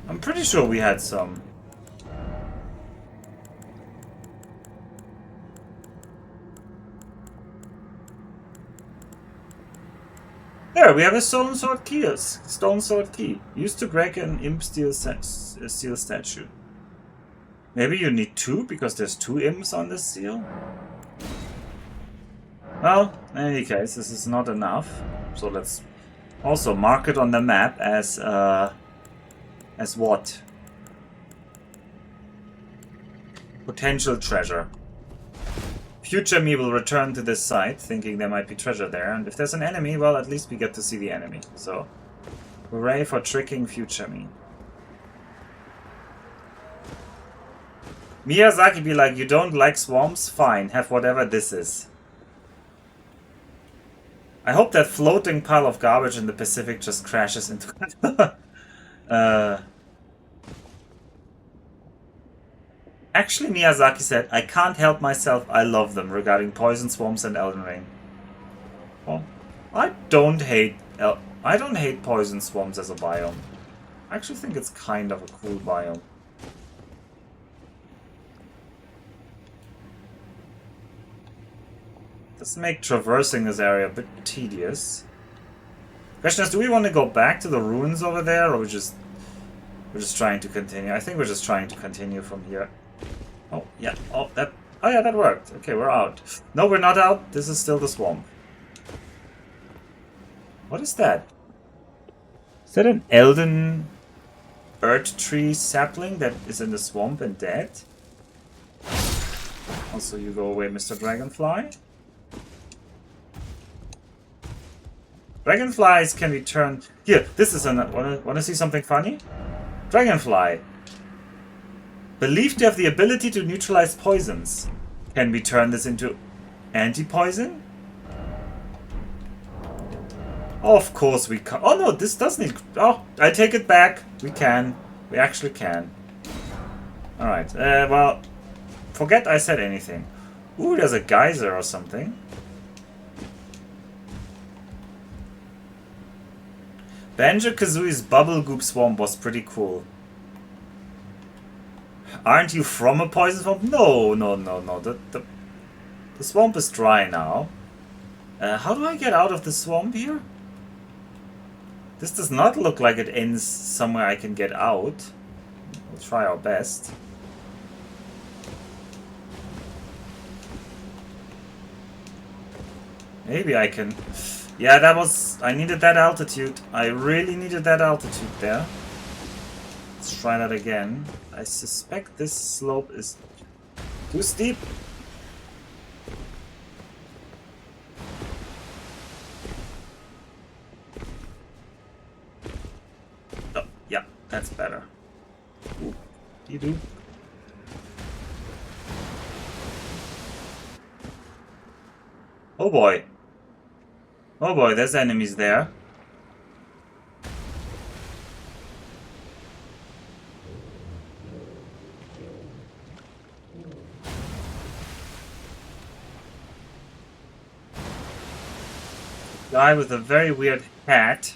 S1: I'm pretty sure we had some. There, we have a stone sword key. Used to break an imp steel statue. Maybe you need two, because there's two imps on this seal? Well, in any case, this is not enough. So let's also mark it on the map as what? Potential treasure. Future me will return to this site, thinking there might be treasure there, and if there's an enemy, well, at least we get to see the enemy. So, hooray for tricking future me. Miyazaki be like, you don't like swamps? Fine, have whatever this is. I hope that floating pile of garbage in the Pacific just crashes into... Actually, Miyazaki said, I can't help myself, I love them, regarding poison swamps and Elden Ring. Well, I don't hate poison swamps as a biome. I actually think it's kind of a cool biome. Does make traversing this area a bit tedious. Question is, do we want to go back to the ruins over there, or we're just trying to continue? I think we're just trying to continue from here. Oh yeah, oh yeah, that worked. Okay, we're out. No, we're not out. This is still the swamp. What is that? Is that an Elden Earth Tree sapling that is in the swamp and dead? Also, you go away, Mr. Dragonfly. Dragonflies can be turned... Here, this is an... Wanna see something funny? Dragonfly. Believed to have the ability to neutralize poisons. Can we turn this into anti-poison? Oh, of course we can. Oh no, this does need... Oh, I take it back. We can. We actually can. Alright, well... Forget I said anything. Ooh, there's a geyser or something. Banjo-Kazooie's Bubble Goop Swamp was pretty cool. Aren't you from a poison swamp? No. The swamp is dry now. How do I get out of the swamp here? This does not look like it ends somewhere I can get out. We'll try our best. Maybe I can... Yeah, that was... I needed that altitude. I really needed that altitude there. Let's try that again. I suspect this slope is too steep. Oh, yeah, that's better. Ooh, you do. Oh boy. Oh boy, there's enemies there. Guy with a very weird hat.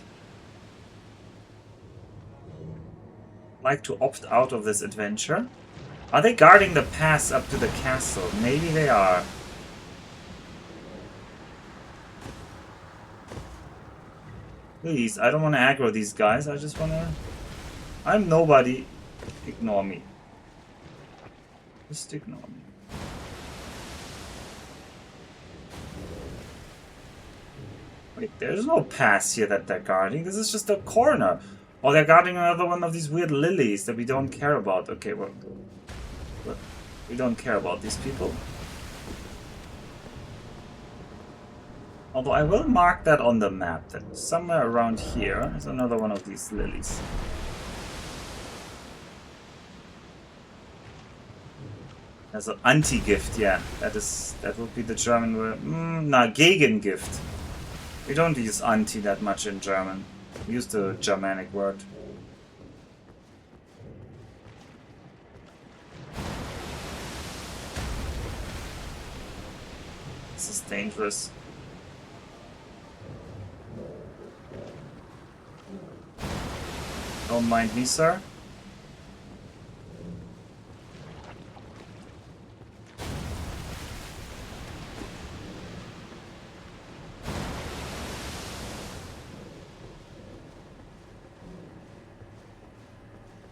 S1: Like to opt out of this adventure. Are they guarding the pass up to the castle? Maybe they are. Please, I don't want to aggro these guys. I just want to... I'm nobody. Ignore me. Just ignore me. Wait, there's no pass here that they're guarding. This is just a corner. Oh, they're guarding another one of these weird lilies that we don't care about. Okay, well, we don't care about these people. Although I will mark that on the map, that somewhere around here is another one of these lilies. There's an anti-gift, yeah. That would be the German word. Nah, Gegengift. We don't use anti that much in German. We use the Germanic word. This is dangerous. Don't mind me, sir.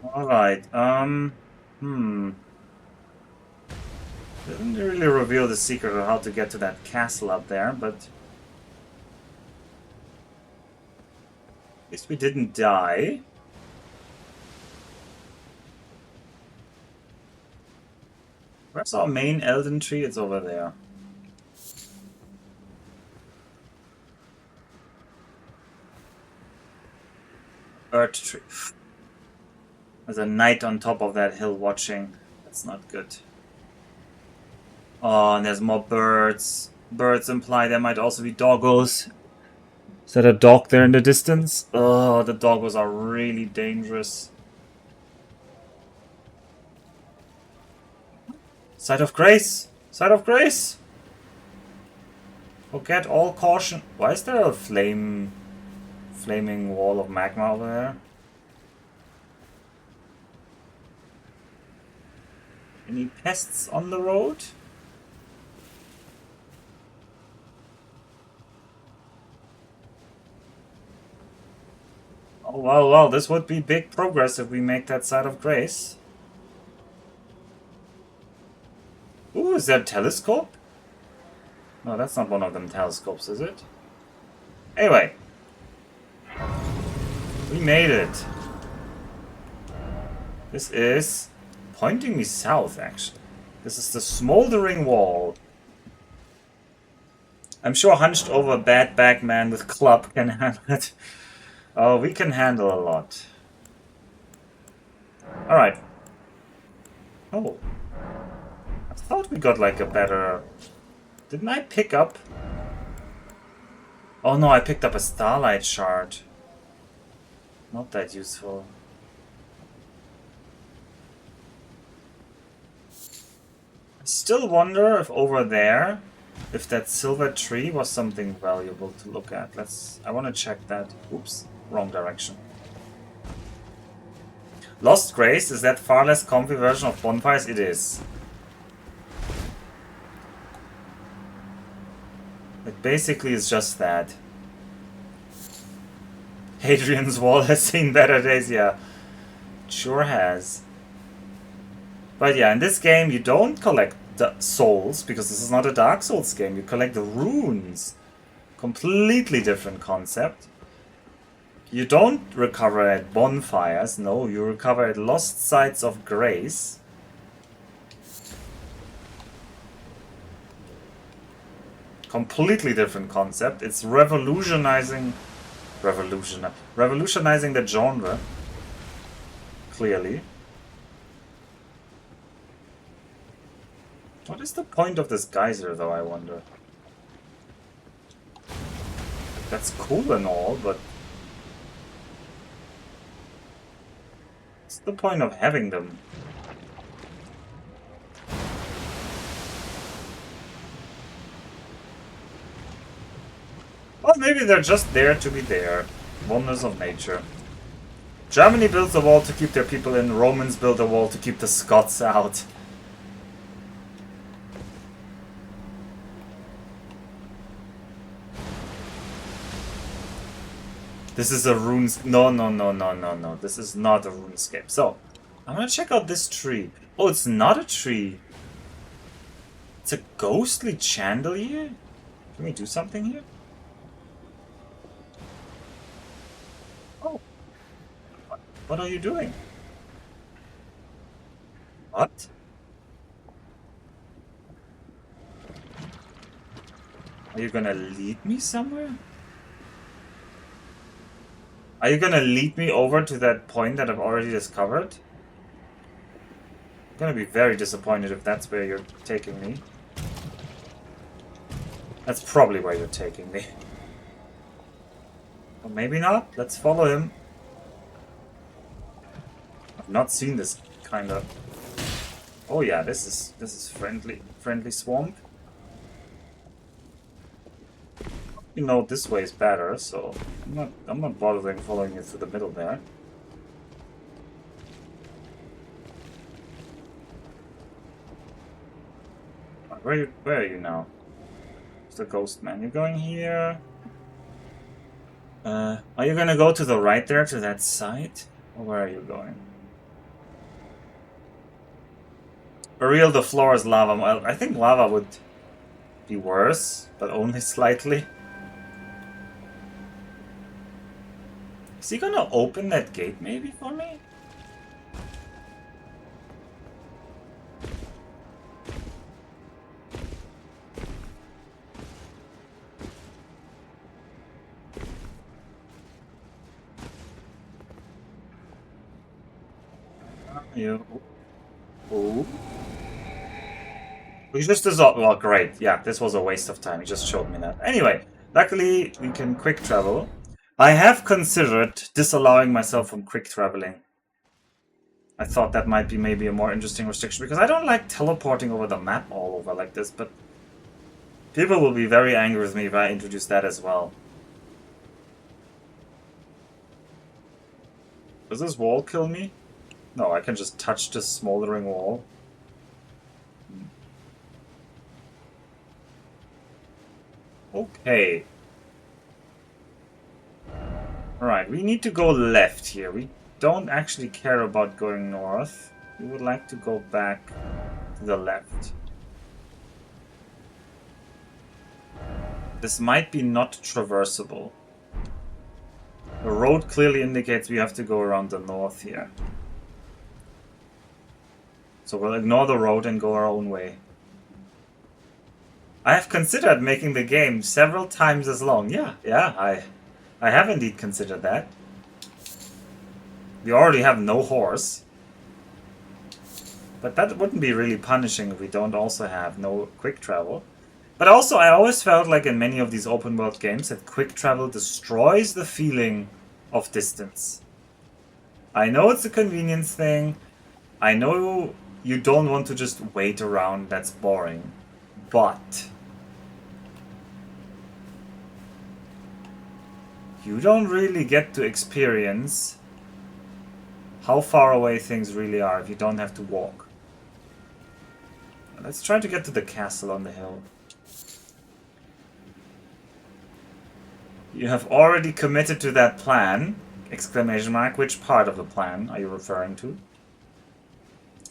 S1: Alright, Didn't really reveal the secret of how to get to that castle up there, but at least we didn't die. Where's our main Elden tree? It's over there. Earth tree. There's a knight on top of that hill watching. That's not good. Oh, and there's more birds. Birds imply there might also be doggos. Is that a dog there in the distance? Oh, the doggos are really dangerous. Side of Grace! Side of Grace! Forget all caution. Why is there a flaming wall of magma over there? Any pests on the road? Oh, well, this would be big progress if we make that Side of Grace. Ooh, is that a telescope? No, that's not one of them telescopes, is it? Anyway. We made it. This is pointing me south, actually. This is the smoldering wall. I'm sure hunched over bad back man with club can handle it. Oh, we can handle a lot. Alright. Oh. I thought we got like a better... Didn't I pick up... Oh no, I picked up a starlight shard. Not that useful. I still wonder if over there, if that silver tree was something valuable to look at. I want to check that. Oops, wrong direction. Lost Grace, is that far less comfy version of bonfires? It is. It basically is just that. Hadrian's Wall has seen better days, yeah. It sure has. But yeah, in this game you don't collect the souls, because this is not a Dark Souls game. You collect the runes. Completely different concept. You don't recover at bonfires, no, you recover at lost sites of grace. Completely different concept. It's revolutionizing the genre. Clearly. What is the point of this geyser, though, I wonder? That's cool and all, but... what's the point of having them? Well, maybe they're just there to be there. Wonders of nature. Germany builds a wall to keep their people in, Romans build a wall to keep the Scots out. This is a runes... No. This is not a RuneScape. So, I'm gonna check out this tree. Oh, it's not a tree. It's a ghostly chandelier? Can we do something here? Oh. What are you doing? What? Are you gonna lead me somewhere? Are you gonna lead me over to that point that I've already discovered? I'm gonna be very disappointed if that's where you're taking me. That's probably where you're taking me. Or maybe not. Let's follow him. I've not seen this kind of... Oh yeah, this is friendly swamp. You know this way is better, so I'm not bothering following you through the middle there. Where are you now? It's the ghost man. You're going here. Are you gonna go to the right there, to that side? Or where are you going? For real, the floor is lava. Well, I think lava would be worse, but only slightly. Is he gonna open that gate maybe for me? You. Oh. We just dissolved. Well, great. Yeah, this was a waste of time. He just showed me that. Anyway, luckily we can quick travel. I have considered disallowing myself from quick traveling. I thought that might be maybe a more interesting restriction because I don't like teleporting over the map all over like this, but people will be very angry with me if I introduce that as well. Does this wall kill me? No, I can just touch this smoldering wall. Okay. Alright, we need to go left here. We don't actually care about going north. We would like to go back to the left. This might be not traversable. The road clearly indicates we have to go around the north here. So we'll ignore the road and go our own way. I have considered making the game several times as long. Yeah, I have indeed considered that. We already have no horse. But that wouldn't be really punishing if we don't also have no quick travel. But also, I always felt like in many of these open world games that quick travel destroys the feeling of distance. I know it's a convenience thing. I know you don't want to just wait around, that's boring. But you don't really get to experience how far away things really are if you don't have to walk. Let's try to get to the castle on the hill. You have already committed to that plan! Exclamation mark. Which part of the plan are you referring to?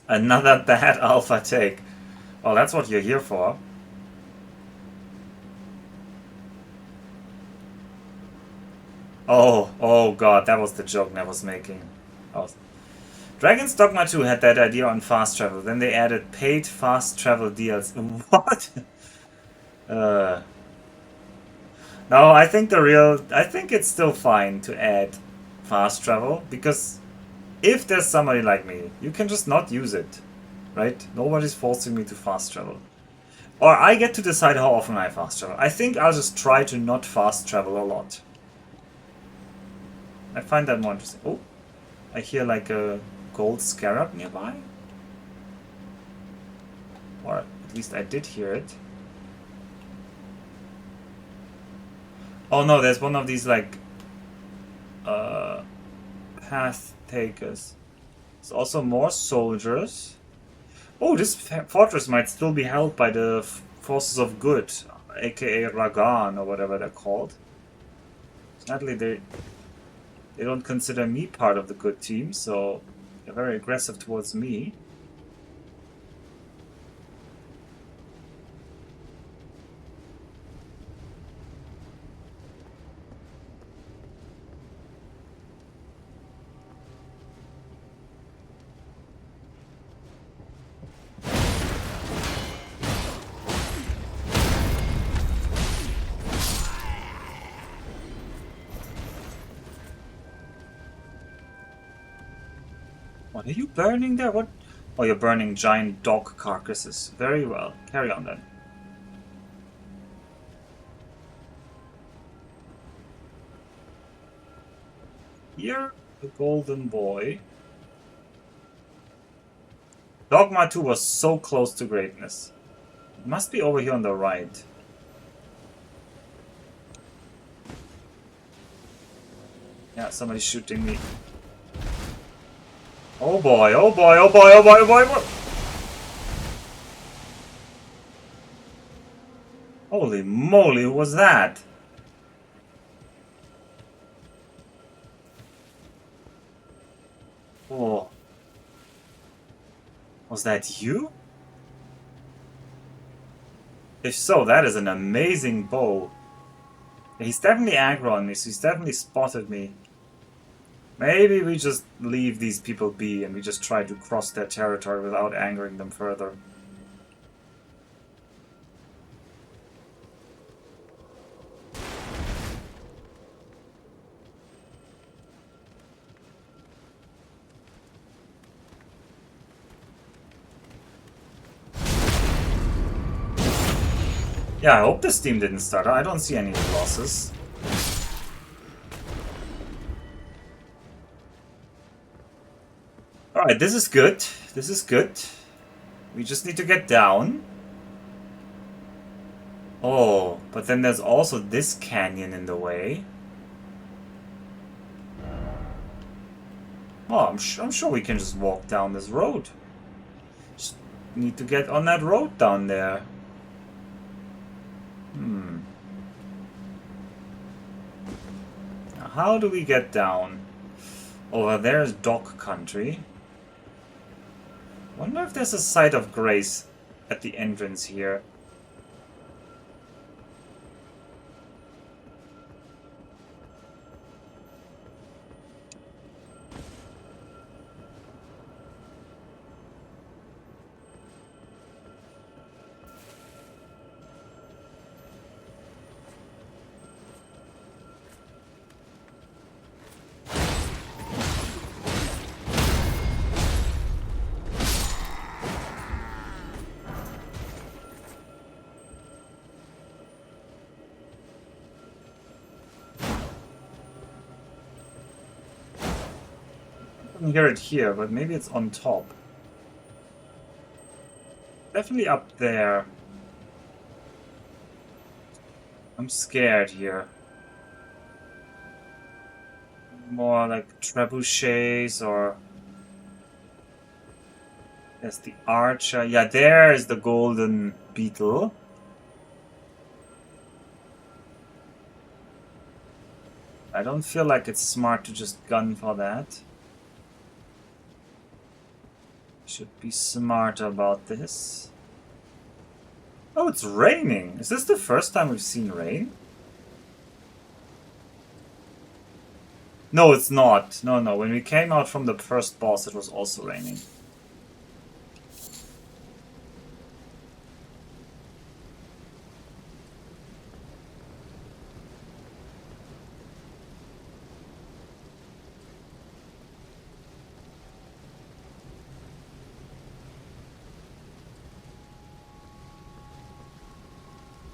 S1: Another bad alpha take. Well, that's what you're here for. Oh god, that was the joke I was making. Dragon's Dogma 2 had that idea on fast travel. Then they added paid fast travel deals. What? No, I think it's still fine to add fast travel, because if there's somebody like me, you can just not use it, right? Nobody's forcing me to fast travel. Or I get to decide how often I fast travel. I think I'll just try to not fast travel a lot. I find that more interesting. Oh, I hear like a gold scarab nearby. Or at least I did hear it. Oh no, there's one of these like path takers. There's also more soldiers. Oh, this fortress might still be held by the forces of good, aka Ragan or whatever they're called. Sadly, they don't consider me part of the good team, so they're very aggressive towards me. What are you burning there? What? Oh, you're burning giant dog carcasses. Very well. Carry on then. Here, the golden boy. Dogma 2 was so close to greatness. It must be over here on the right. Yeah, somebody's shooting me. Oh boy, oh boy, oh boy, oh boy, oh boy, oh boy! Holy moly, who was that? Oh. Was that you? If so, that is an amazing bow. He's definitely aggro on me, so he's definitely spotted me. Maybe we just leave these people be and we just try to cross their territory without angering them further. Yeah, I hope this team didn't start. I don't see any losses. Alright, this is good. This is good. We just need to get down. Oh, but then there's also this canyon in the way. Oh, I'm sure we can just walk down this road. Just need to get on that road down there. Now, how do we get down? Over there is Dock Country. Wonder if there's a site of grace at the entrance here. I can hear it here, but maybe it's on top. Definitely up there. I'm scared here. More like trebuchets or... There's the archer. Yeah, there is the golden beetle. I don't feel like it's smart to just gun for that. Should be smarter about this. Oh, it's raining. Is this the first time we've seen rain? No, it's not. No, no. When we came out from the first boss, it was also raining.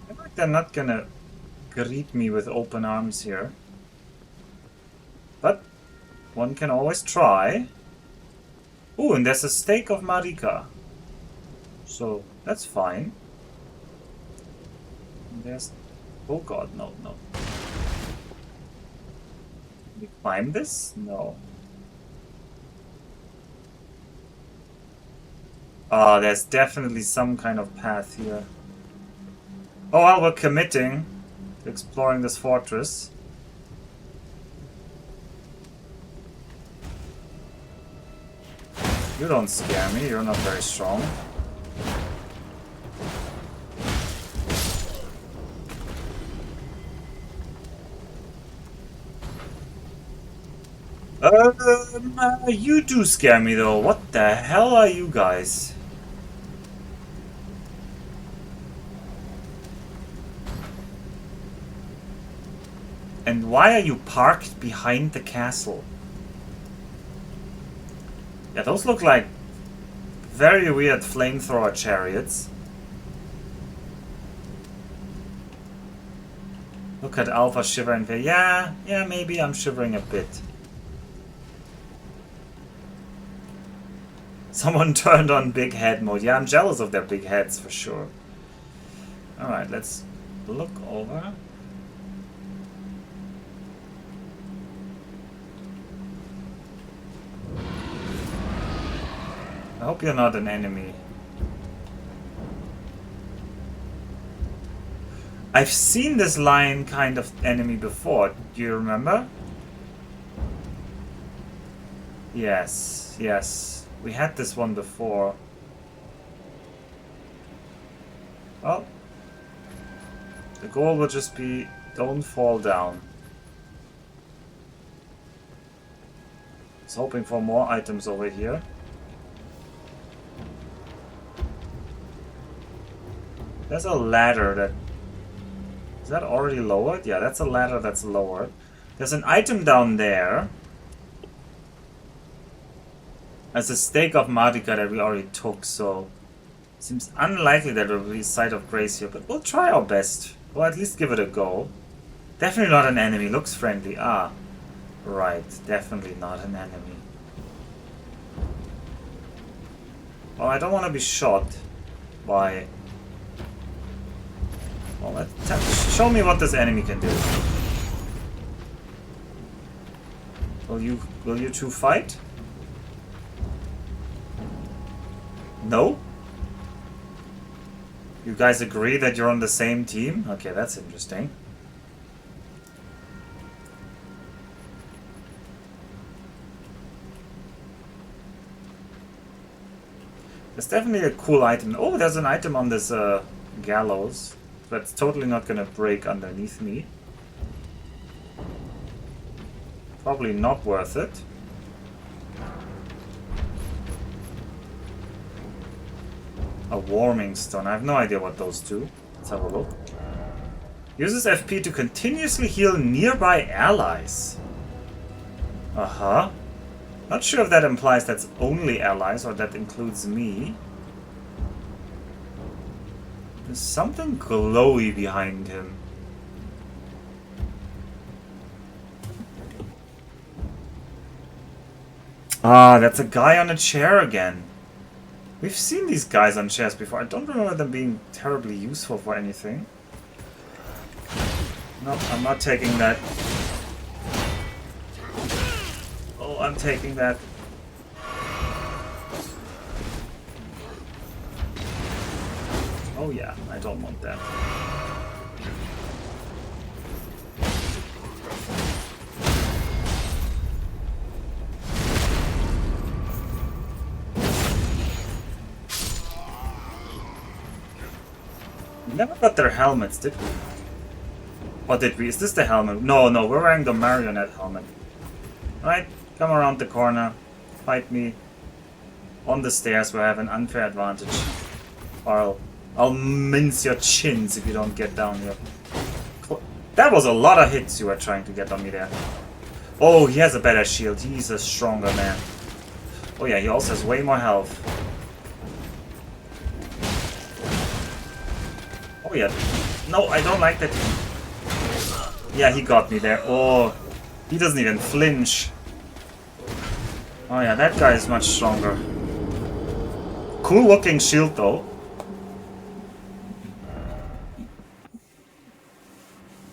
S1: I feel like they're not gonna greet me with open arms here. But one can always try. Ooh, and there's a stake of Marika. So, that's fine. And there's... Oh god, no, no. Can we climb this? No. Ah, there's definitely some kind of path here. Oh well, we're committing to exploring this fortress. You don't scare me, you're not very strong. You do scare me though. What the hell are you guys? And why are you parked behind the castle? Yeah, those look like very weird flamethrower chariots. Look at Alpha shiver and pay. Yeah, maybe I'm shivering a bit. Someone turned on big head mode. Yeah, I'm jealous of their big heads for sure. Alright, let's look over. I hope you're not an enemy. I've seen this lion kind of enemy before. Do you remember? Yes, yes. We had this one before. Well, the goal will just be don't fall down. I was hoping for more items over here. There's a ladder that... Is that already lowered? Yeah, that's a ladder that's lowered. There's an item down there. As a stake of Marika that we already took, so... Seems unlikely that there will be a Sight of Grace here, but we'll try our best. We'll at least give it a go. Definitely not an enemy. Looks friendly. Ah. Right. Definitely not an enemy. Well, I don't want to be shot by... Well, show me what this enemy can do. Will you two fight? No? You guys agree that you're on the same team? Okay, that's interesting. There's definitely a cool item. Oh, there's an item on this gallows. That's totally not gonna break underneath me. Probably not worth it. A warming stone. I have no idea what those do. Let's have a look. Uses FP to continuously heal nearby allies. Uh-huh. Not sure if that implies that's only allies or that includes me. There's something glowy behind him. Ah, that's a guy on a chair again. We've seen these guys on chairs before. I don't remember them being terribly useful for anything. No, I'm not taking that. Oh, I'm taking that. Oh yeah, I don't want that. We never got their helmets, did we? Or did we? Is this the helmet? No, we're wearing the marionette helmet. Right, come around the corner. Fight me. On the stairs where I have an unfair advantage. Or I'll mince your chins if you don't get down here. That was a lot of hits you were trying to get on me there. Oh, he has a better shield. He's a stronger man. Oh yeah, he also has way more health. Oh yeah. No, I don't like that. Yeah, he got me there. Oh, he doesn't even flinch. Oh yeah, that guy is much stronger. Cool looking shield though.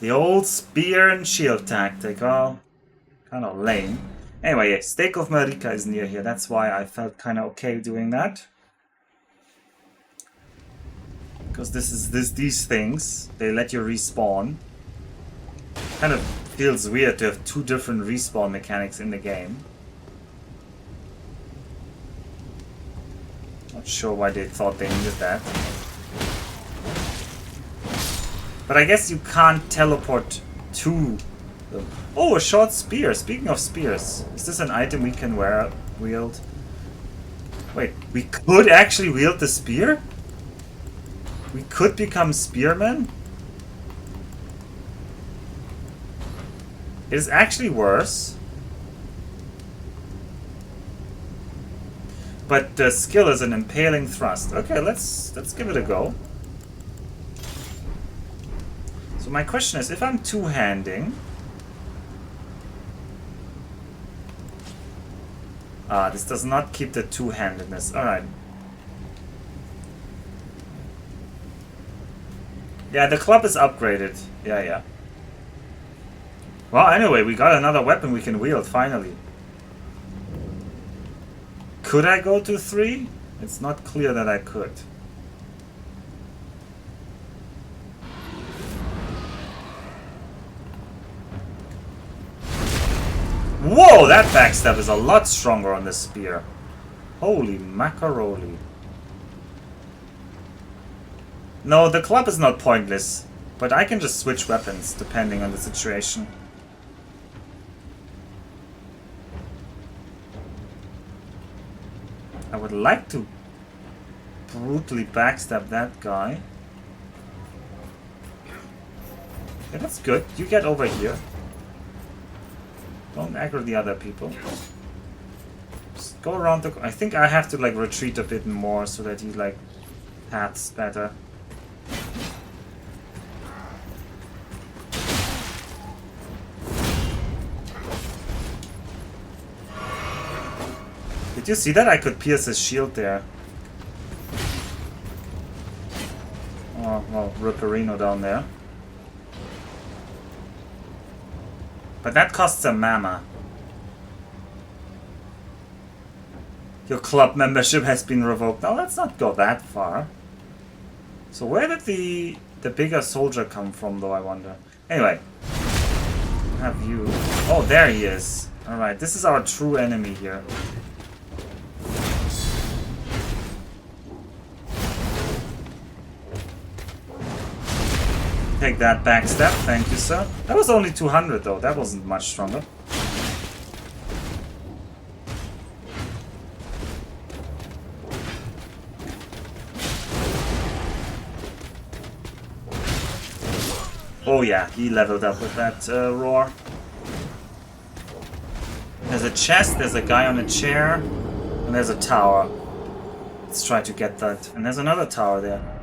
S1: The old spear and shield tactic. Well, kind of lame. Anyway, yeah, Stake of Marika is near here. That's why I felt kind of okay doing that. Because these things, they let you respawn. Kind of feels weird to have two different respawn mechanics in the game. Not sure why they thought they needed that. But I guess you can't teleport to them. Oh, a short spear. Speaking of spears, is this an item we can wield? Wait, we could actually wield the spear? We could become spearmen? It is actually worse. But the skill is an impaling thrust. Okay, let's give it a go. So my question is, if I'm two-handing... Ah, this does not keep the two-handedness. Alright. Yeah, the club is upgraded. Yeah. Well, anyway, we got another weapon we can wield, finally. Could I go to 3? It's not clear that I could. Whoa, that backstab is a lot stronger on this spear. Holy macaroni. No, the club is not pointless, but I can just switch weapons depending on the situation. I would like to brutally backstab that guy. Okay, that's good. You get over here. Don't aggro the other people. Just go around the... I think I have to like retreat a bit more so that he like paths better. Did you see that? I could pierce his shield there. Oh, well, Ripperino down there. But that costs a mana. Your club membership has been revoked. Now let's not go that far. So where did the bigger soldier come from, though, I wonder? Anyway. Have you... Oh, there he is. Alright, this is our true enemy here. Take that backstab, thank you, sir. That was only 200, though. That wasn't much stronger. Oh yeah, he leveled up with that roar. There's a chest, there's a guy on a chair, and there's a tower. Let's try to get that. And there's another tower there.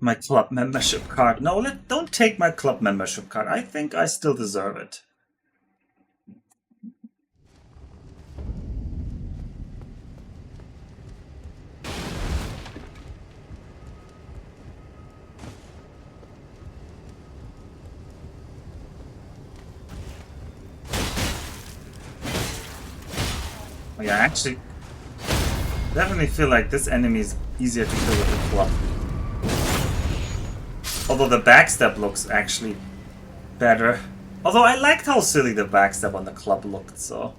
S1: My club membership card. No, don't take my club membership card. I think I still deserve it. Oh yeah, actually, definitely feel like this enemy is easier to kill with the club. Although the backstab looks actually better. Although I liked how silly the backstab on the club looked, so...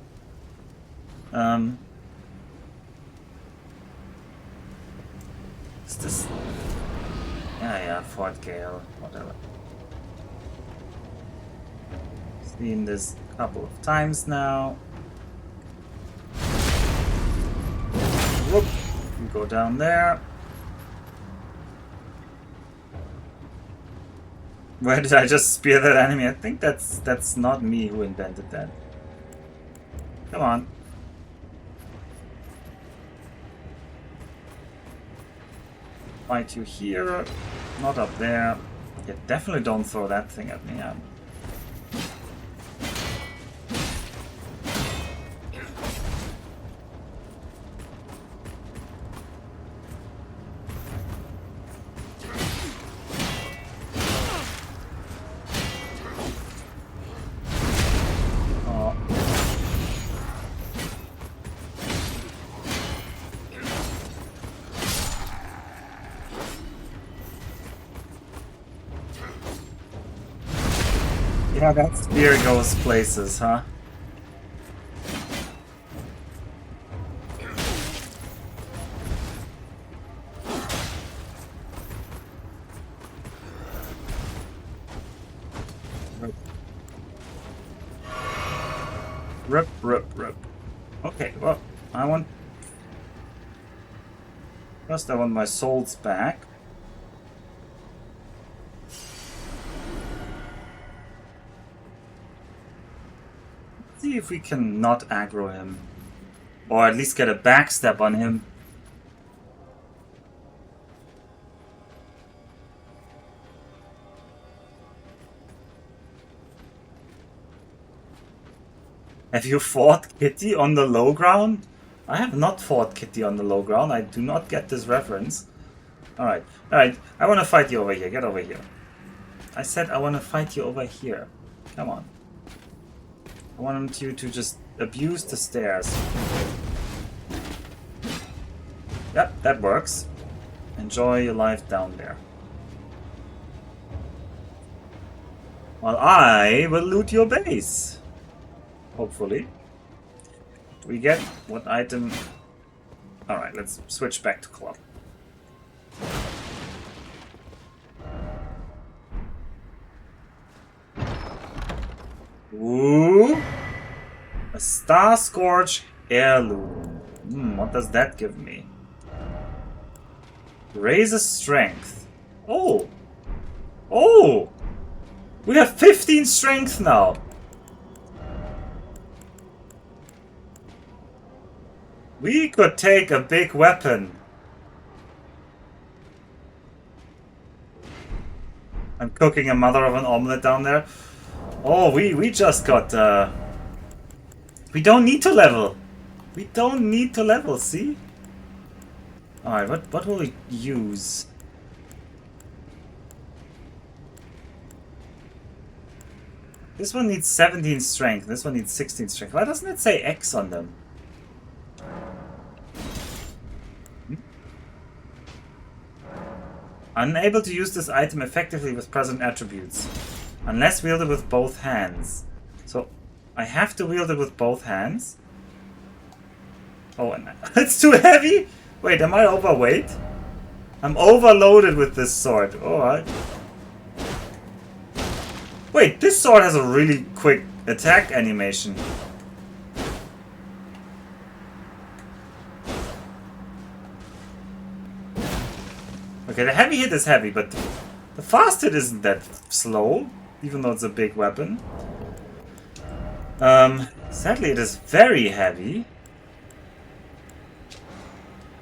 S1: Is this... Yeah, Fort Gale, whatever. Seen this a couple of times now. Whoop! You go down there. Where did I just spear that enemy? I think that's not me who invented that. Come on. Fight you here, not up there. Yeah, definitely don't throw that thing at me. Yeah, that spear goes places, huh? Rip. Okay, well, I want... First I want my souls back. See if we can not aggro him. Or at least get a backstep on him. Have you fought Kitty on the low ground? I have not fought Kitty on the low ground. I do not get this reference. Alright, alright. I want to fight you over here. Get over here. I said I want to fight you over here. Come on. I want you to just abuse the stairs. Yep, that works. Enjoy your life down there. While I will loot your base. Hopefully. Do we get what item? Alright, let's switch back to club. Ooh! A Star Scorch heirloom. What does that give me? Raises strength. Oh! Oh! We have 15 strength now! We could take a big weapon. I'm cooking a mother of an omelette down there. Oh, we just got... We don't need to level. We don't need to level, see? Alright, what will we use? This one needs 17 strength. This one needs 16 strength. Why doesn't it say X on them? Unable to use this item effectively with present attributes. Unless wielded with both hands. So, I have to wield it with both hands? Oh, and it's too heavy? Wait, am I overweight? I'm overloaded with this sword. Alright. Wait, this sword has a really quick attack animation. Okay, the heavy hit is heavy, but the fast hit isn't that slow, even though it's a big weapon. Sadly, it is very heavy.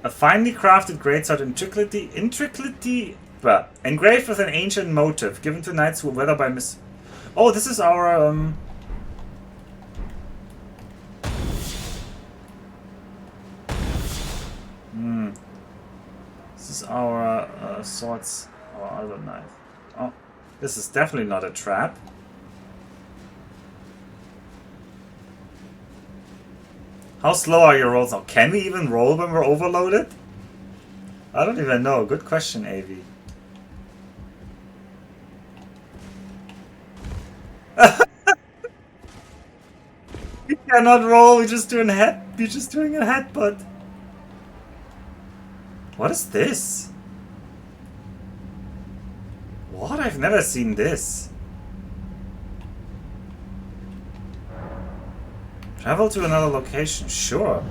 S1: A finely crafted greatsword engraved with an ancient motive, given to knights who weather by mis... Oh, this is our, This is our, swords, our other knife. Oh, this is definitely not a trap. How slow are your rolls now? Can we even roll when we're overloaded? I don't even know. Good question, AV. We cannot roll. We're just doing a headbutt. What is this? What? I've never seen this. Travel to another location, sure.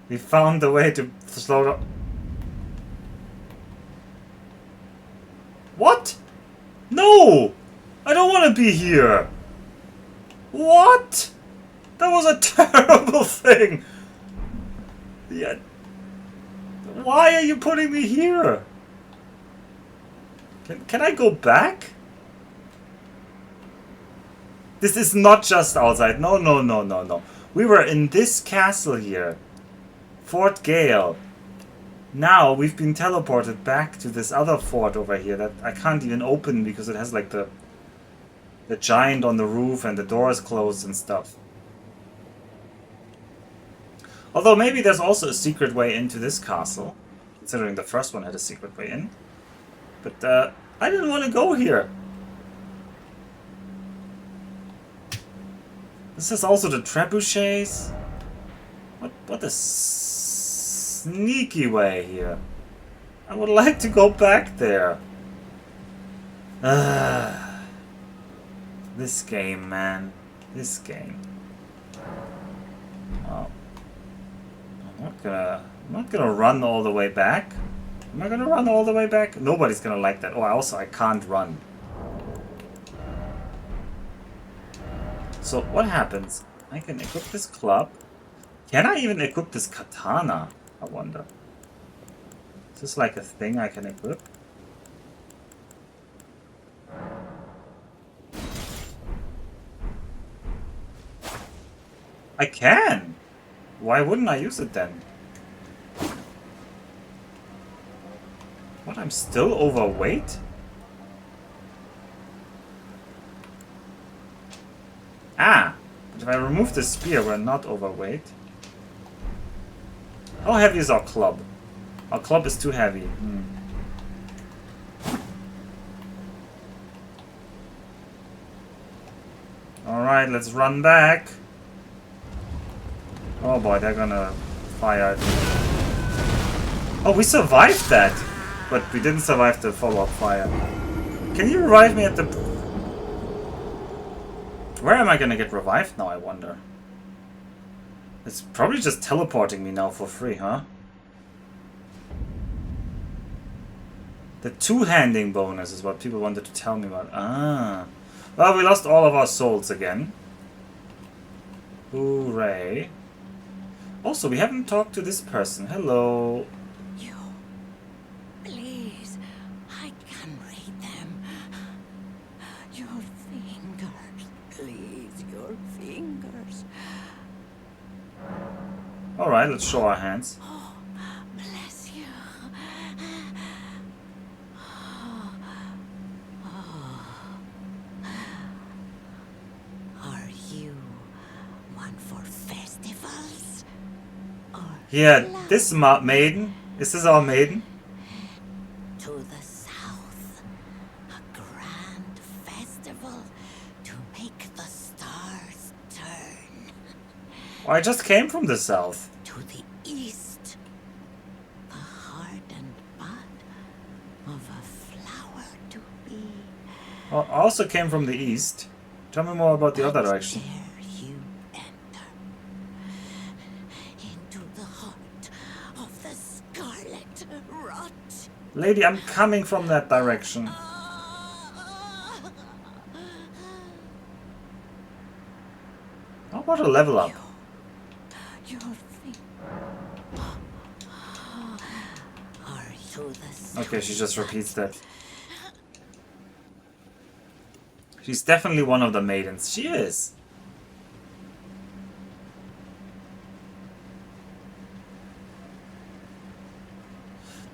S1: We found a way to slow down. What? No! I don't want to be here! What? That was a terrible thing! Yeah. Why are you putting me here? Can I go back? This is not just outside. No, no, no, no, no. We were in this castle here. Fort Gale. Now we've been teleported back to this other fort over here that I can't even open because it has like the giant on the roof and the doors closed and stuff. Although maybe there's also a secret way into this castle, considering the first one had a secret way in. But I didn't want to go here. This is also the trebuchets. What a sneaky way here. I would like to go back there. This game, man. This game. Oh. I'm not gonna run all the way back. Am I gonna run all the way back? Nobody's gonna like that. Oh, I can't run. So what happens? I can equip this club. Can I even equip this katana? I wonder. Is this like a thing I can equip? I can! Why wouldn't I use it then? What, I'm still overweight? Ah! But if I remove the spear, we're not overweight. How heavy is our club? Our club is too heavy. Alright, let's run back. Oh boy, they're gonna fire. Oh, we survived that! But we didn't survive the follow-up fire. Can you revive me at the... Where am I gonna get revived now, I wonder? It's probably just teleporting me now for free, huh? The two-handing bonus is what people wanted to tell me about. Ah. Well, we lost all of our souls again. Hooray. Also, we haven't talked to this person. Hello.
S2: You. Please. I can read them. Your fingers. Please, your fingers.
S1: Alright, let's show our hands.
S2: Oh, bless you. Are you one for festivals?
S1: Yeah, this maiden. Is this our maiden?
S2: To the south, a grand festival to make the stars turn.
S1: Oh, I just came from the south.
S2: To the east, the heart and bud of a flower to be.
S1: I also came from the east. Tell me more about the other direction.
S2: There you enter into the heart of the scarlet rot.
S1: Lady, I'm coming from that direction. How about a level up?
S2: Your feet are to the
S1: Okay, she just repeats that. She's definitely one of the maidens. She is.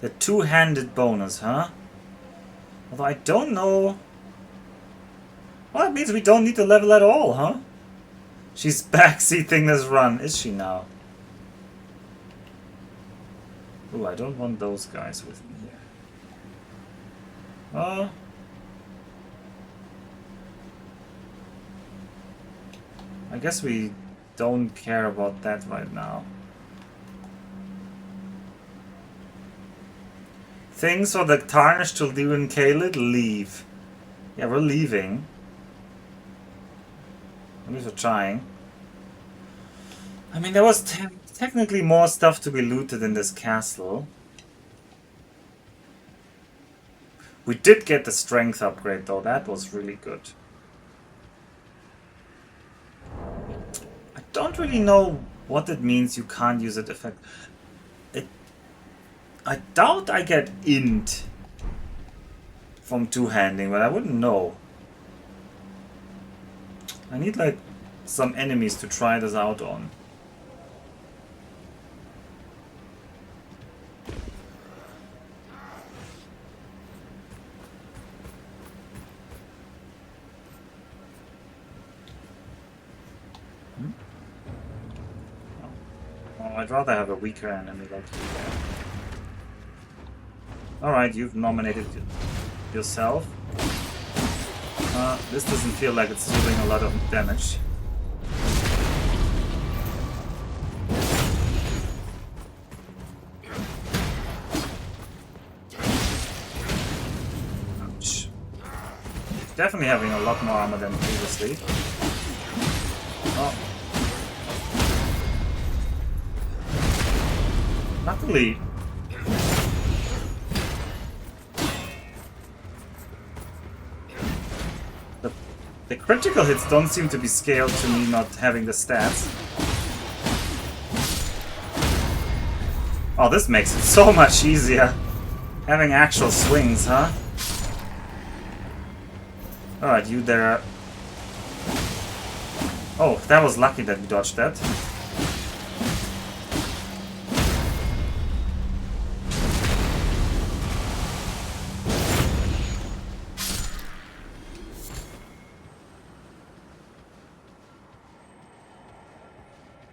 S1: The two-handed bonus, huh? Although I don't know... Well, that means we don't need to level at all, huh? She's backseating this run, is she now? Ooh, I don't want those guys with me here. I guess we don't care about that right now. Things for the tarnished to do in Kaled? Leave. Yeah, we're leaving. At least we're trying. I mean, there was technically more stuff to be looted in this castle. We did get the strength upgrade though, that was really good. I don't really know what it means you can't use it effect. I doubt I get int from two-handing, but I wouldn't know. I need like some enemies to try this out on. Oh, I'd rather have a weaker enemy like you there. Alright, you've nominated yourself. This doesn't feel like it's dealing a lot of damage. Ouch. Definitely having a lot more armor than previously. Oh. Luckily, the Critical hits don't seem to be scaled to me not having the stats. Oh, this makes it so much easier. Having actual swings, huh? Alright, you there. Oh, that was lucky that we dodged that.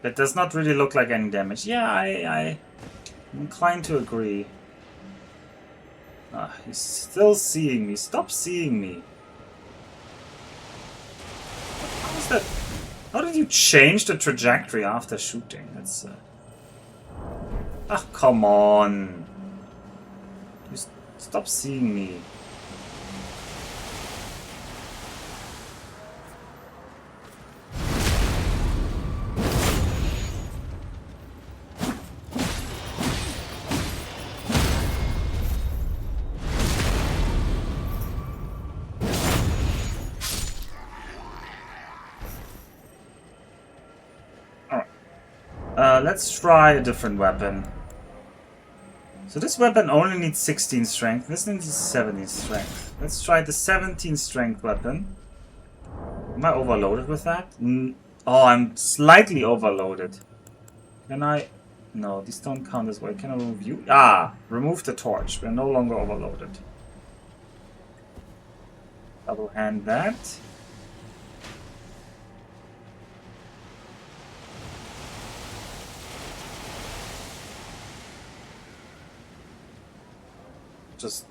S1: That does not really look like any damage. Yeah, I'm inclined to agree. He's still seeing me. Stop seeing me. How is that? How did you change the trajectory after shooting? That's... Ah, come on. You stop seeing me. Let's try a different weapon. So this weapon only needs 16 strength. This needs 17 strength. Let's try the 17 strength weapon. Am I overloaded with that? Oh, I'm slightly overloaded. Can I... No, these don't count as well. Can I remove you? Ah! Remove the torch. We're no longer overloaded. Double hand that. Just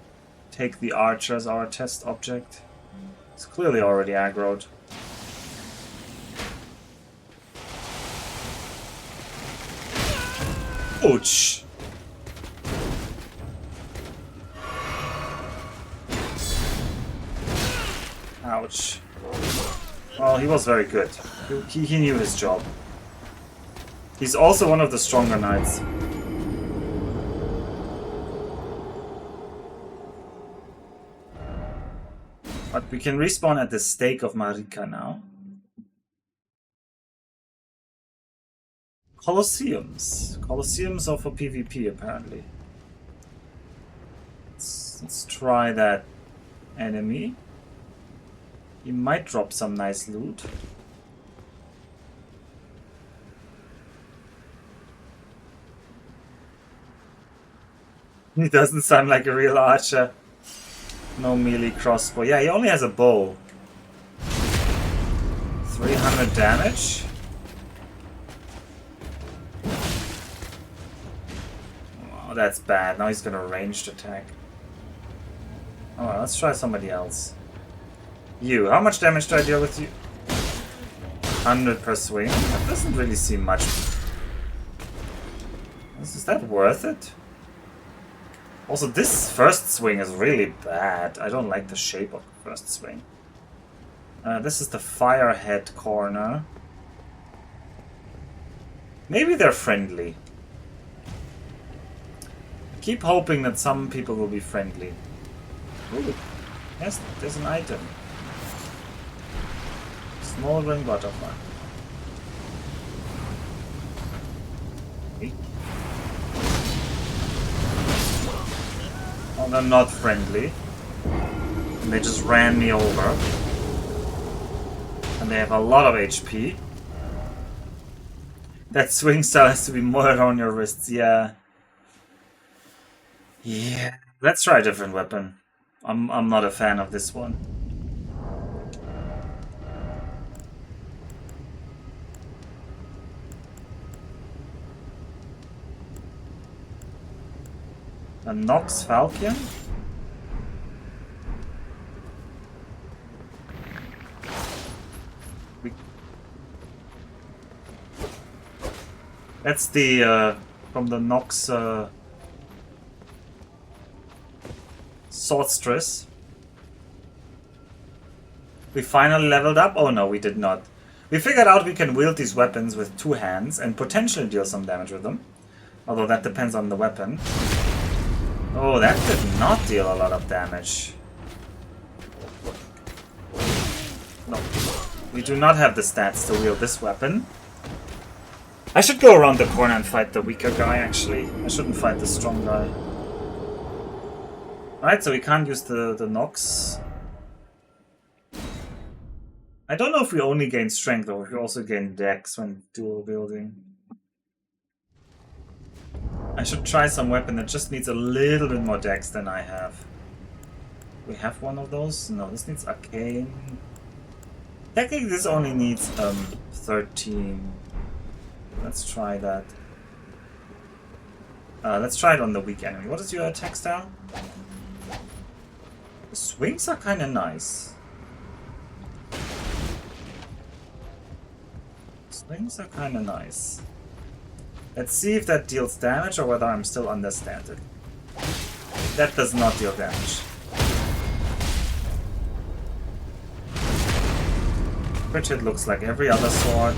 S1: take the archer as our test object. It's clearly already aggroed. Ouch! Ouch. Well, he was very good. He knew his job. He's also one of the stronger knights. But we can respawn at the stake of Marika now. Colosseums. Colosseums are for PvP, apparently. Let's try that enemy. He might drop some nice loot. He doesn't sound like a real archer. No melee crossbow. Yeah, he only has a bow. 300 damage. Oh, that's bad. Now he's gonna ranged attack. Alright, let's try somebody else. You. How much damage do I deal with you? 100 per swing. That doesn't really seem much. Is that worth it? Also, this first swing is really bad. I don't like the shape of the first swing. This is the firehead corner. Maybe they're friendly. Keep hoping that some people will be friendly. Ooh, yes, there's an item. Smoldering butterfly. Oh, they're not friendly. And they just ran me over. And they have a lot of HP. That swing style has to be more on your wrists, yeah. Yeah. Let's try a different weapon. I'm not a fan of this one. A Nox Falcon? That's the, from the Nox, Swordstress. We finally leveled up? Oh no, we did not. We figured out we can wield these weapons with 2 hands and potentially deal some damage with them. Although that depends on the weapon. Oh, that did not deal a lot of damage. No. We do not have the stats to wield this weapon. I should go around the corner and fight the weaker guy, actually. I shouldn't fight the strong guy. Alright, so we can't use the Nox. I don't know if we only gain strength or if we also gain dex when dual wielding. I should try some weapon that just needs a little bit more dex than I have. We have one of those? No, this needs arcane. Technically this only needs 13. Let's try that. Let's try it on the weak enemy. What is your attack style? The swings are kinda nice. Swings are kinda nice. Let's see if that deals damage or whether I'm still understated. That does not deal damage. Crit hit looks like every other sword.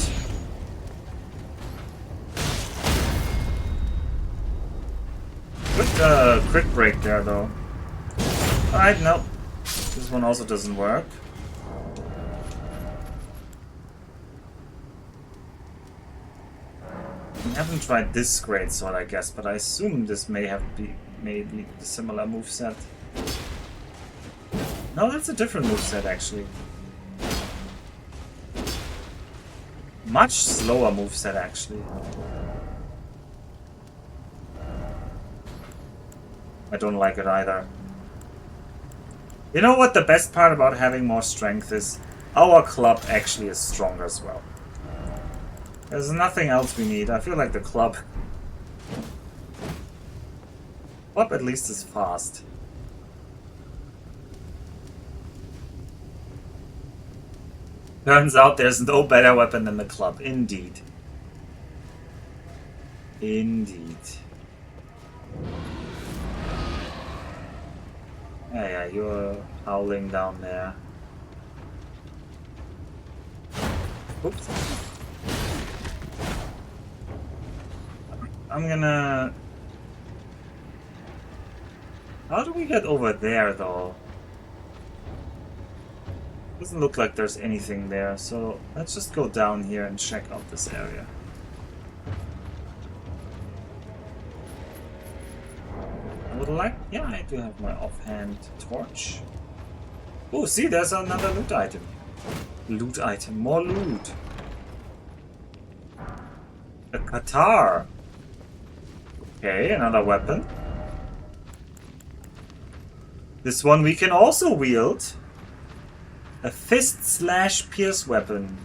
S1: Good crit break there though. Alright, no. This one also doesn't work. We haven't tried this great sword, I guess, but I assume this may be a similar moveset. No, that's a different moveset actually. Much slower moveset actually. I don't like it either. You know what the best part about having more strength is? Our club actually is stronger as well. There's nothing else we need. I feel like the club at least is fast. Turns out there's no better weapon than the club. Indeed. Indeed. Yeah, you're howling down there. Oops. I'm gonna... How do we get over there, though? Doesn't look like there's anything there, so let's just go down here and check out this area. I would like... Yeah, I do have my offhand torch. Oh, see, there's another loot item. Loot item, more loot. A Qatar. Okay, another weapon. This one we can also wield. A fist/pierce weapon.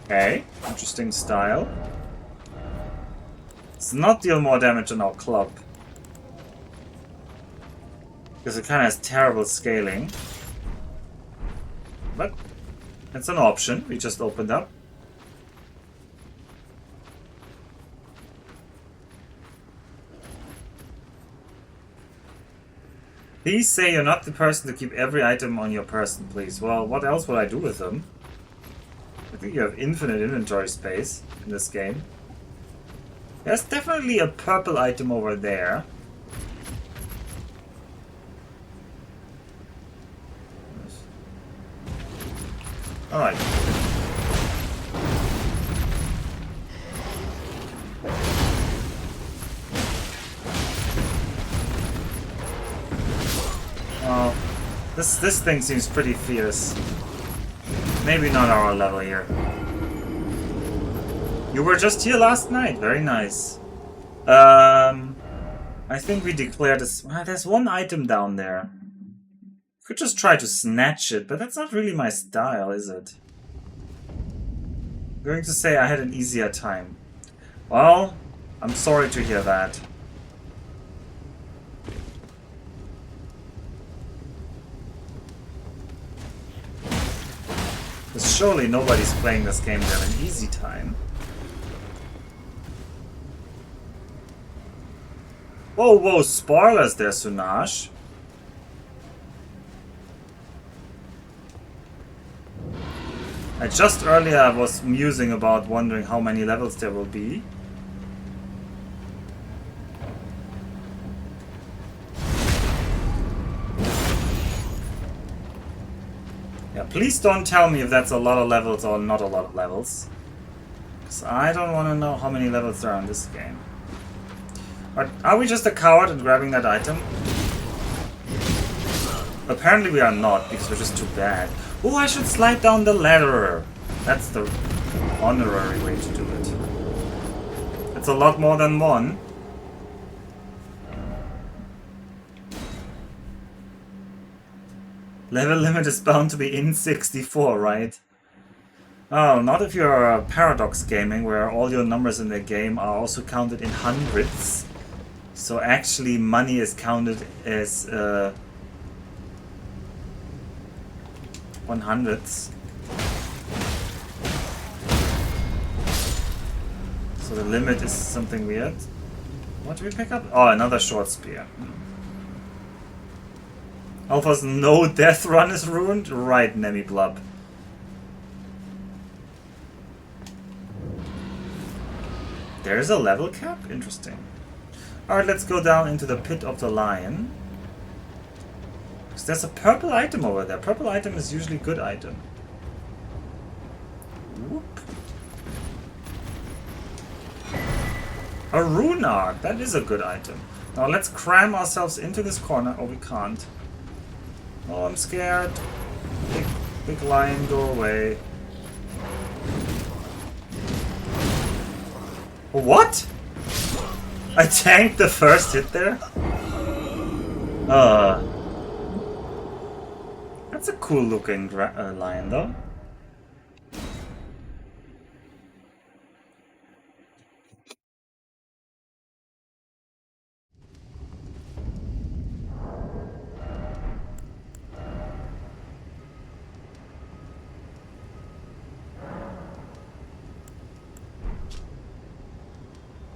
S1: Okay, interesting style. Does not deal more damage than our club. Because it kind of has terrible scaling. But it's an option we just opened up. Please say you're not the person to keep every item on your person, please. Well, what else would I do with them? I think you have infinite inventory space in this game. There's definitely a purple item over there. Alright. Oh, this thing seems pretty fierce. Maybe not our level here. You were just here last night. Very nice. I think we declared this. Well, there's one item down there. Could just try to snatch it, but that's not really my style, is it? I'm going to say I had an easier time. Well, I'm sorry to hear that. Because surely nobody's playing this game to have an easy time. Whoa, whoa, spoilers there, Sunash. Just earlier I was musing about wondering how many levels there will be. Yeah, please don't tell me if that's a lot of levels or not a lot of levels. Because I don't want to know how many levels there are in this game. But are we just a coward in grabbing that item? Apparently we are not, because we're just too bad. Oh, I should slide down the ladder. That's the honorary way to do it. It's a lot more than one. Level limit is bound to be in 64, right? Oh, not if you're Paradox Gaming, where all your numbers in the game are also counted in hundreds. So actually money is counted as 100s. So the limit is something weird. What do we pick up? Oh, another short spear. Alpha's no death run is ruined? Right, Nemi Blub. There's a level cap? Interesting. Alright, let's go down into the pit of the lion. Because there's a purple item over there. Purple item is usually good item. Whoop. A rune arc. That is a good item. Now let's cram ourselves into this corner. Oh, we can't. Oh, I'm scared. Big lion, go away. What? I tanked the first hit there? That's a cool looking lion though.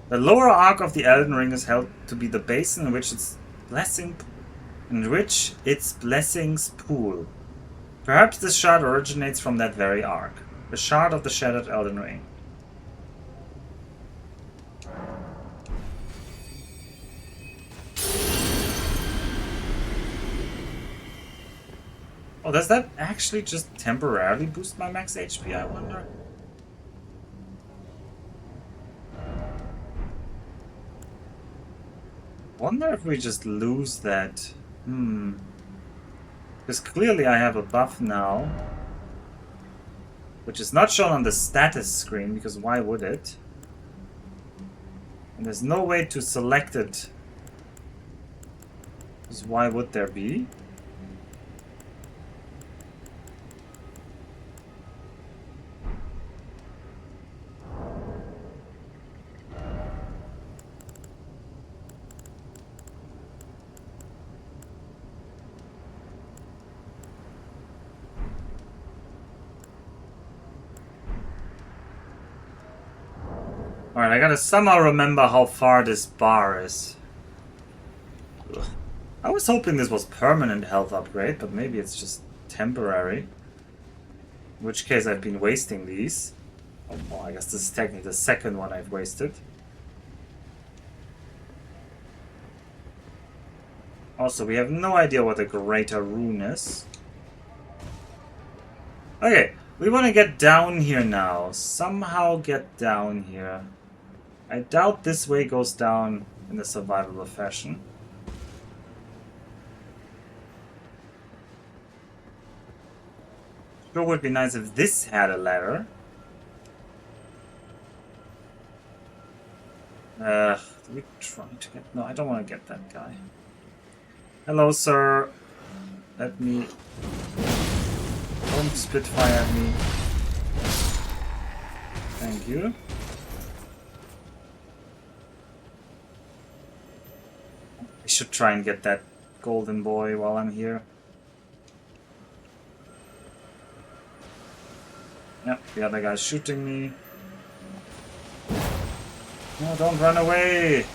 S1: The lower arc of the Elden Ring is held to be the basin in which its blessings pool. Perhaps this shard originates from that very arc, the shard of the shattered Elden Ring. Oh, does that actually just temporarily boost my max HP, I wonder? Wonder if we just lose that. Because clearly I have a buff now. Which is not shown on the status screen, because why would it? And there's no way to select it. Because why would there be? Alright, I gotta somehow remember how far this bar is. Ugh. I was hoping this was permanent health upgrade, but maybe it's just temporary. In which case I've been wasting these. Oh, well, I guess this is technically the second one I've wasted. Also, we have no idea what a greater rune is. Okay, we want to get down here now. Somehow get down here. I doubt this way goes down in a survivable fashion. Sure would be nice if this had a ladder. Do we try to get... No, I don't want to get that guy. Hello, sir. Let me... Don't spitfire at me. Thank you. I should try and get that golden boy while I'm here. Yep, the other guy's shooting me. No, don't run away!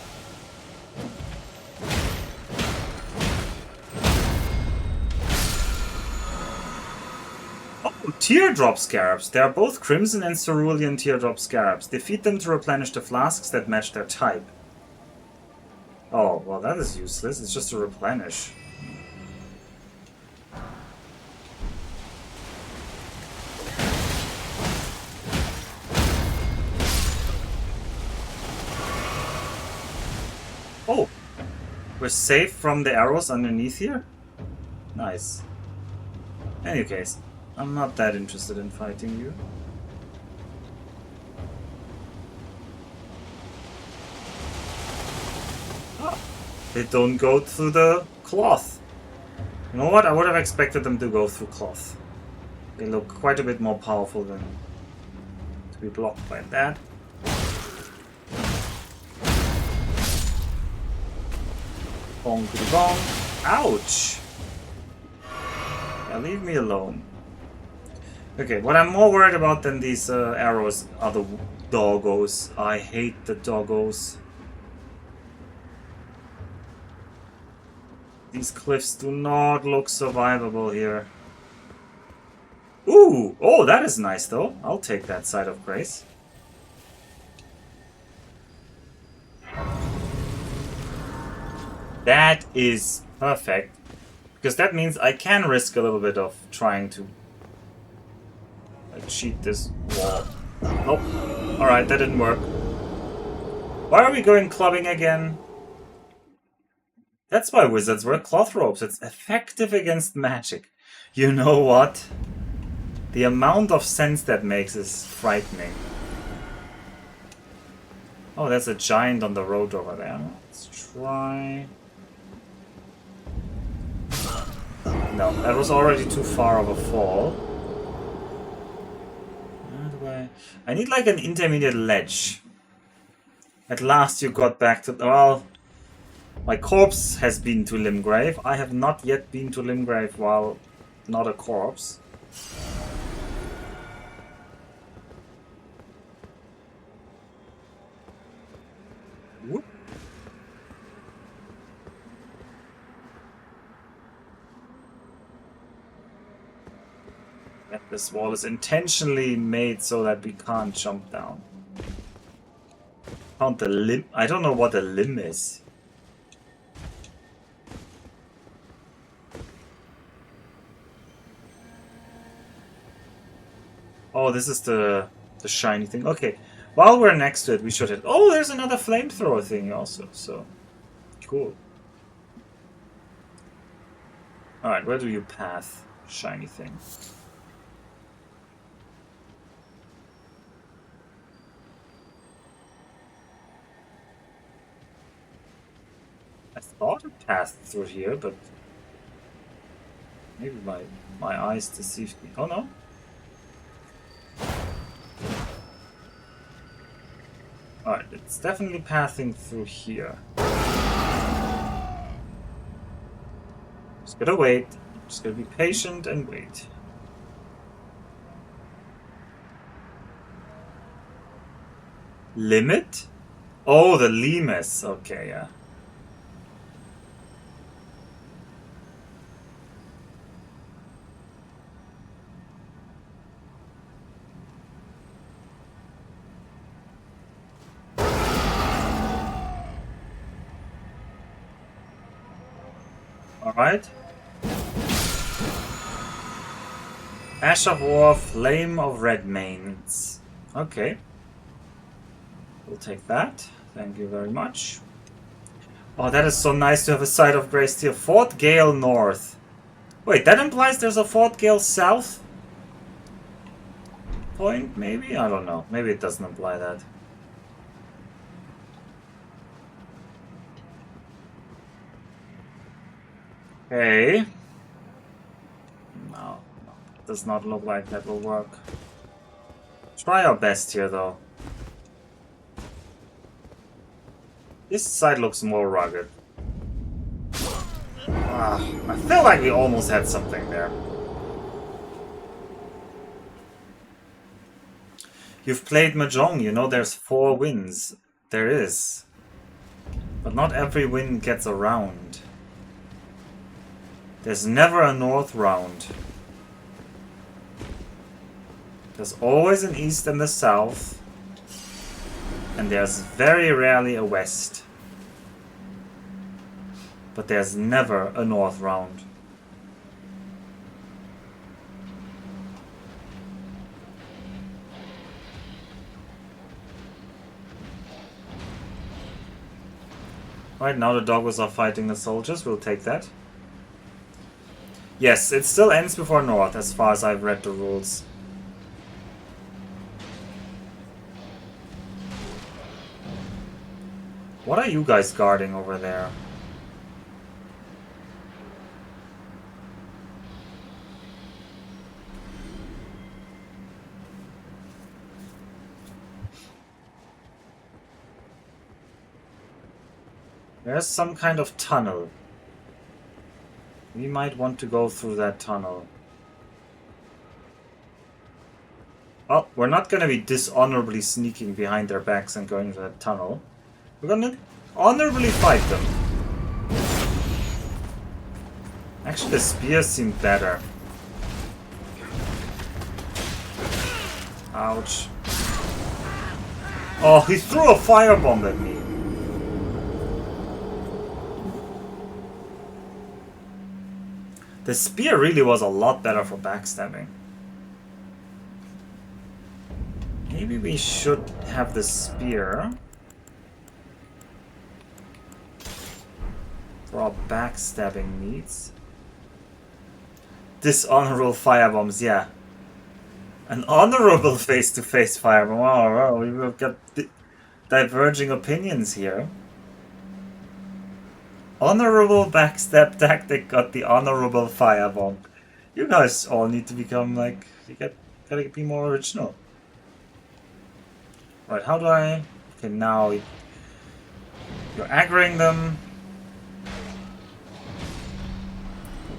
S1: Oh, teardrop scarabs! They are both crimson and cerulean teardrop scarabs. Defeat them to replenish the flasks that match their type. Oh, well that is useless. It's just to replenish. We're safe from the arrows underneath here? Nice. Any case, I'm not that interested in fighting you. Oh, they don't go through the cloth. You know what? I would have expected them to go through cloth. They look quite a bit more powerful than to be blocked by that. Bong bong. Ouch! Yeah, leave me alone. Okay, what I'm more worried about than these arrows are the doggos. I hate the doggos. These cliffs do not look survivable here. Ooh! Oh, that is nice though. I'll take that side of grace. That is perfect. Because that means I can risk a little bit of trying to cheat this wall. Nope. Alright, that didn't work. Why are we going clubbing again? That's why wizards wear cloth robes. It's effective against magic. You know what? The amount of sense that makes is frightening. Oh, there's a giant on the road over there. Let's try... No, that was already too far of a fall. How do I need like an intermediate ledge. At last you got back to... Well, my corpse has been to Limgrave. I have not yet been to Limgrave while not a corpse. Whoop. This wall is intentionally made so that we can't jump down. Found the limb. I don't know what a limb is. Oh, this is the shiny thing. Okay, while we're next to it, we should hit. Oh, there's another flamethrower thing also. So cool. All right, where do you path, shiny thing? I thought it passed through here, but maybe my eyes deceived me. Oh no. Alright, it's definitely passing through here. Just gotta wait. Just gotta be patient and wait. Limit? Oh, the limes. Okay, yeah. Alright. Ash of War, Flame of Red Mains. Okay. We'll take that. Thank you very much. Oh, that is so nice to have a site of grace here. Fort Gale North. Wait, that implies there's a Fort Gale South point, maybe? I don't know. Maybe it doesn't imply that. Okay. No, it does not look like that will work. Try our best here, though. This side looks more rugged. I feel like we almost had something there. You've played Mahjong, you know there's 4 wins. There is. But not every win gets a round. There's never a north round. There's always an east and a south. And there's very rarely a west. But there's never a north round. Right now the doggos are fighting the soldiers. We'll take that. Yes, it still ends before North, as far as I've read the rules. What are you guys guarding over there? There's some kind of tunnel. We might want to go through that tunnel. Well, we're not going to be dishonorably sneaking behind their backs and going into that tunnel. We're going to honorably fight them. Actually, the spears seem better. Ouch. Oh, he threw a firebomb at me. The spear really was a lot better for backstabbing. Maybe we should have the spear for our backstabbing needs. Dishonorable firebombs, yeah. An honorable face-to-face firebomb. Oh, we've got diverging opinions here. Honorable backstab tactic got the honorable firebomb. You guys all need to become like, gotta be more original. Right, how do I... Okay, now you're aggroing them.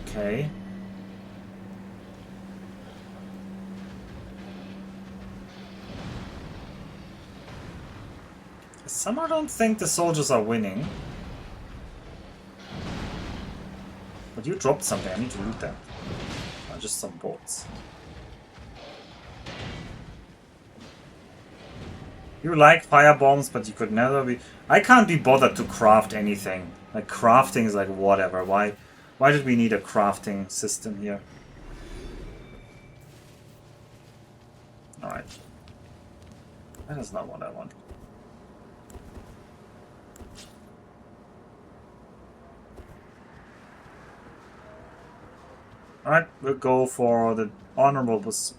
S1: Okay. I somehow don't think the soldiers are winning. But you dropped something, I need to loot that. Oh, just some bolts. You like firebombs, but you could never be... I can't be bothered to craft anything. Like, crafting is like, whatever. Why did we need a crafting system here? Alright. That is not what I want. Alright, we'll go for the honorable bus.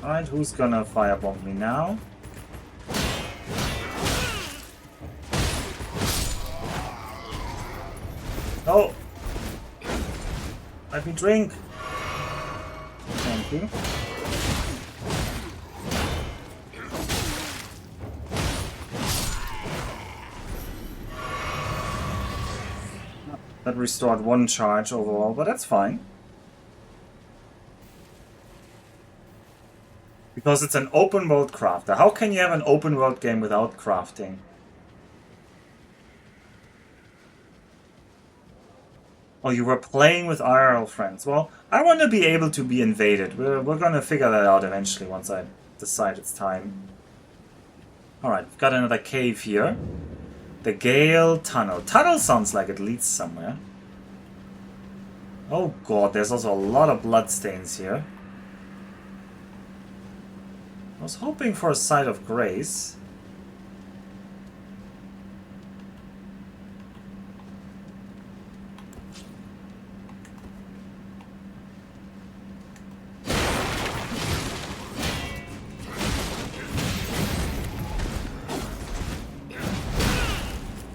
S1: Alright, who's gonna firebomb me now? Oh! Let me drink! Thank you. That restored one charge overall, but that's fine. Because it's an open world crafter. How can you have an open world game without crafting? Oh, you were playing with IRL friends. Well, I want to be able to be invaded. We're gonna figure that out eventually once I decide it's time. Alright, we've got another cave here. The Gale Tunnel. Tunnel sounds like it leads somewhere. Oh god, there's also a lot of bloodstains here. I was hoping for a site of grace.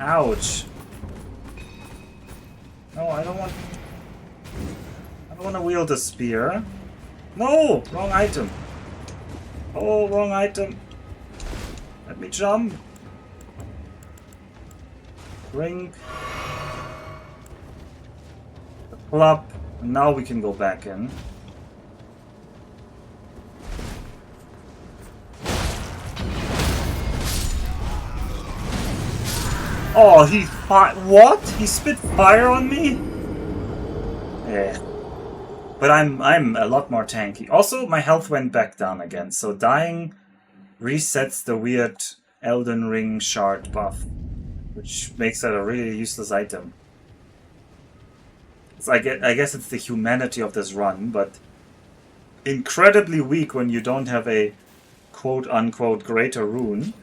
S1: Ouch. No, I don't want to wield a spear. No! Wrong item. Oh, wrong item. Let me jump. Drink. The club. And now we can go back in. Oh, what? He spit fire on me? Yeah. But I'm a lot more tanky. Also, my health went back down again, so dying resets the weird Elden Ring shard buff, which makes that a really useless item. I guess it's the humanity of this run, but incredibly weak when you don't have a quote-unquote greater rune.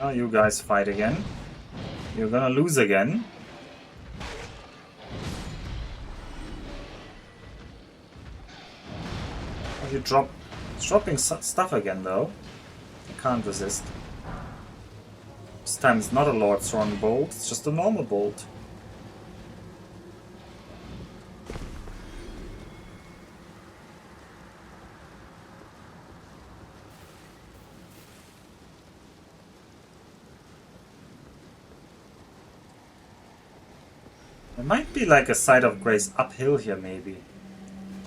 S1: Oh, you guys fight again. You're gonna lose again. Oh, you dropping stuff again, though. I can't resist. This time it's not a Lord's Thorn bolt, it's just a normal bolt. There might be like a Site of Grace uphill here, maybe.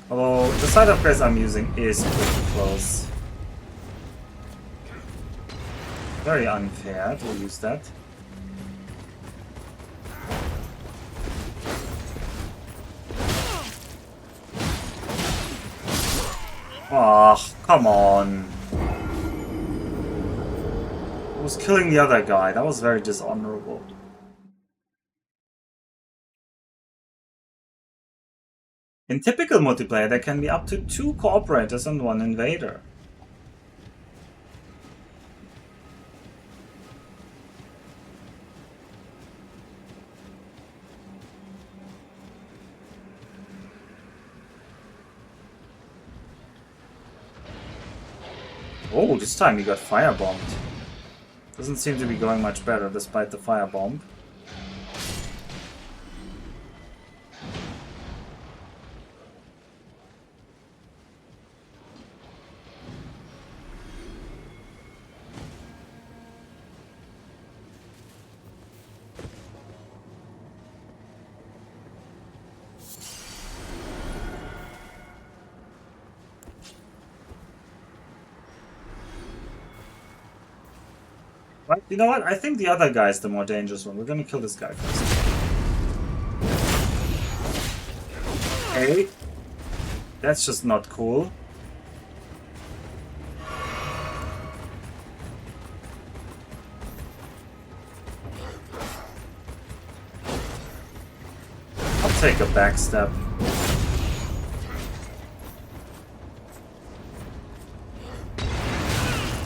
S1: Although the Site of Grace I'm using is pretty close. Very unfair to use that. Oh, come on. I was killing the other guy. That was very dishonorable. In typical multiplayer, there can be up to 2 cooperators and 1 invader. Oh, this time he got firebombed. Doesn't seem to be going much better despite the firebomb. Right, you know what? I think the other guy is the more dangerous one. We're gonna kill this guy first. Okay. That's just not cool. I'll take a backstep.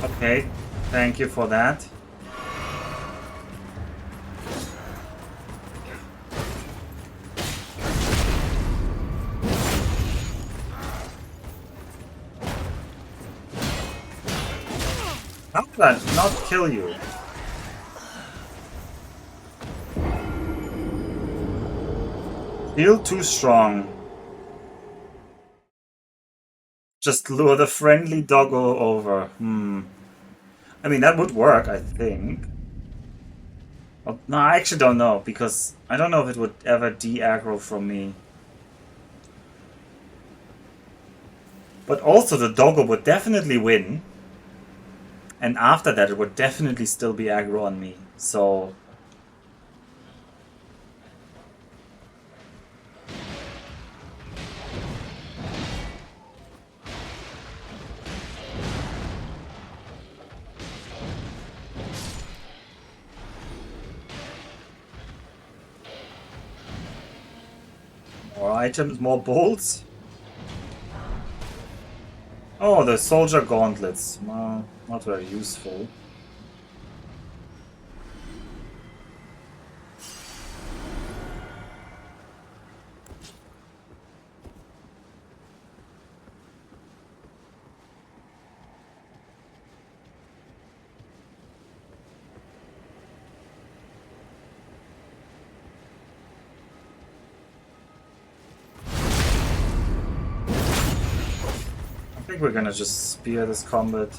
S1: Okay, thank you for that. How did that not kill you? Feel too strong. Just lure the friendly doggo over. I mean, that would work, I think. Well, no, I actually don't know, because I don't know if it would ever de-aggro from me. But also, the doggo would definitely win. And after that, it would definitely still be aggro on me. So... more items, more bolts. Oh, the soldier gauntlets. Well, not very useful. I think we're gonna just spear this combat.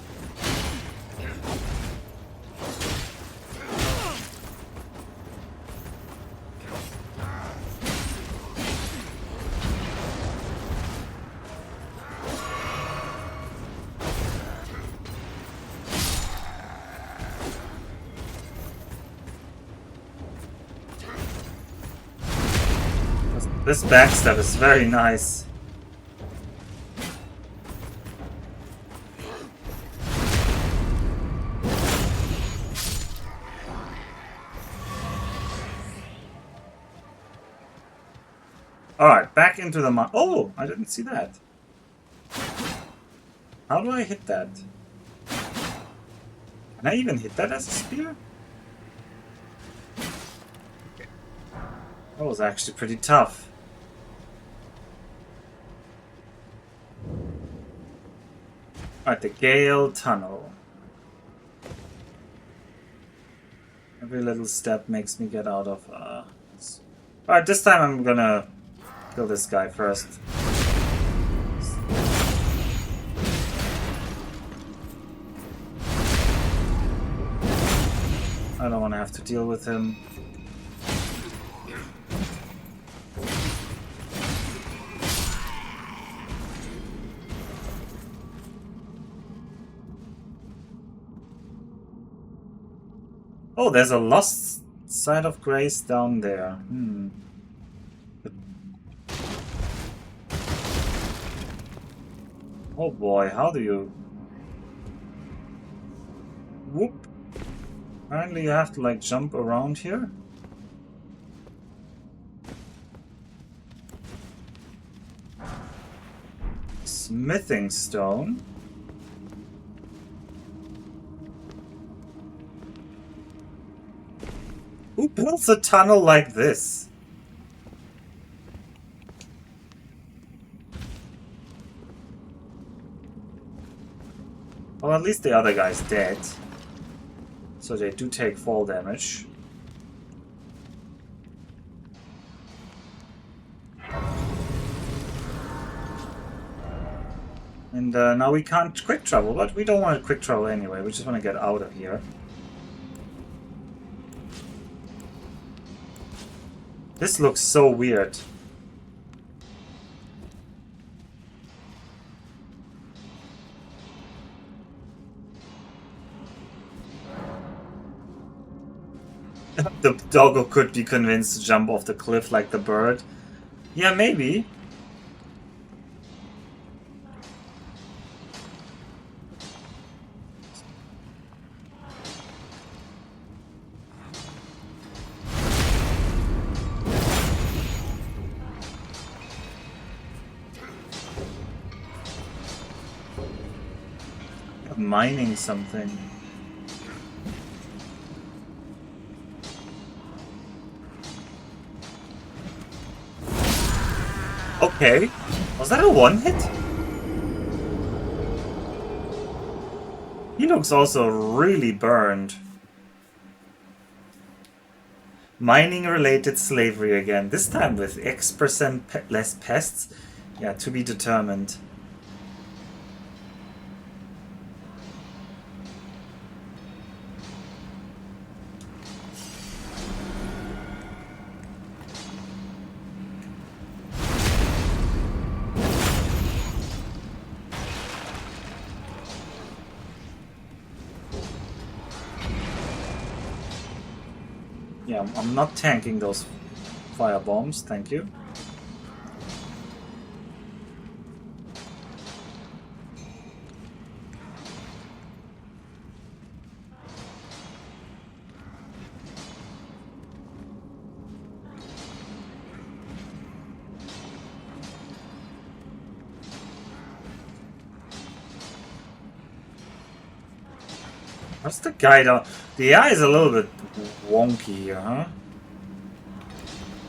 S1: This backstab is very nice. Alright, back into the mine. Oh, I didn't see that. How do I hit that? Can I even hit that as a spear? That was actually pretty tough. Alright, the Gale Tunnel. Every little step makes me get out of... Alright, this time I'm gonna kill this guy first. I don't want to have to deal with him. Oh, there's a lost side of grace down there. Oh boy, how do you... Whoop. Apparently you have to like jump around here. Smithing stone. Who builds a tunnel like this? Well, at least the other guy's dead. So they do take fall damage. And now we can't quick travel, but we don't want to quick travel anyway. We just want to get out of here. This looks so weird. The doggo could be convinced to jump off the cliff like the bird. Yeah, maybe. Mining something. Okay. Was that a one hit? He looks also really burned. Mining related slavery again. This time with X% less pests. Yeah, to be determined. Yeah, I'm not tanking those fire bombs, thank you. What's the guy down? The eye is a little bit wonky here, huh?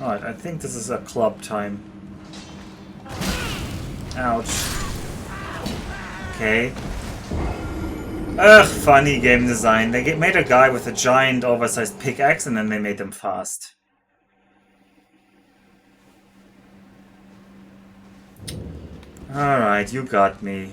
S1: Alright, I think this is a club time. Ouch. Okay. Ugh, funny game design. They made a guy with a giant oversized pickaxe and then they made them fast. Alright, you got me.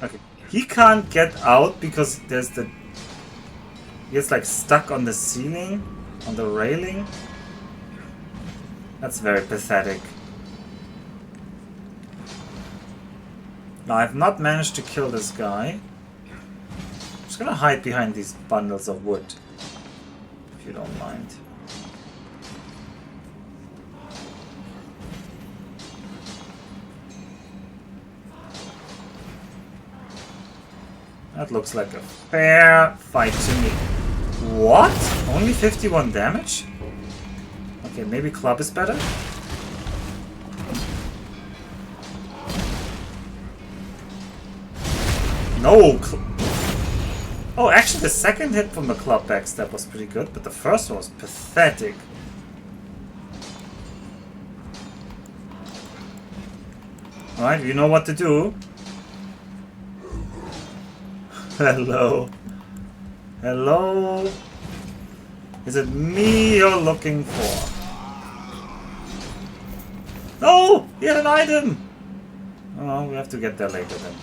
S1: Okay, he can't get out because there's the... He gets like stuck on the ceiling, on the railing. That's very pathetic. Now, I've not managed to kill this guy. I'm just gonna hide behind these bundles of wood. if you don't mind. That looks like a fair fight to me. What? Only 51 damage? Okay, maybe club is better? No! Oh, actually the second hit from the club backstab was pretty good, but the first one was pathetic. Alright, you know what to do. Hello. Hello? Is it me you're looking for? No! He had an item! Oh, we have to get there later then.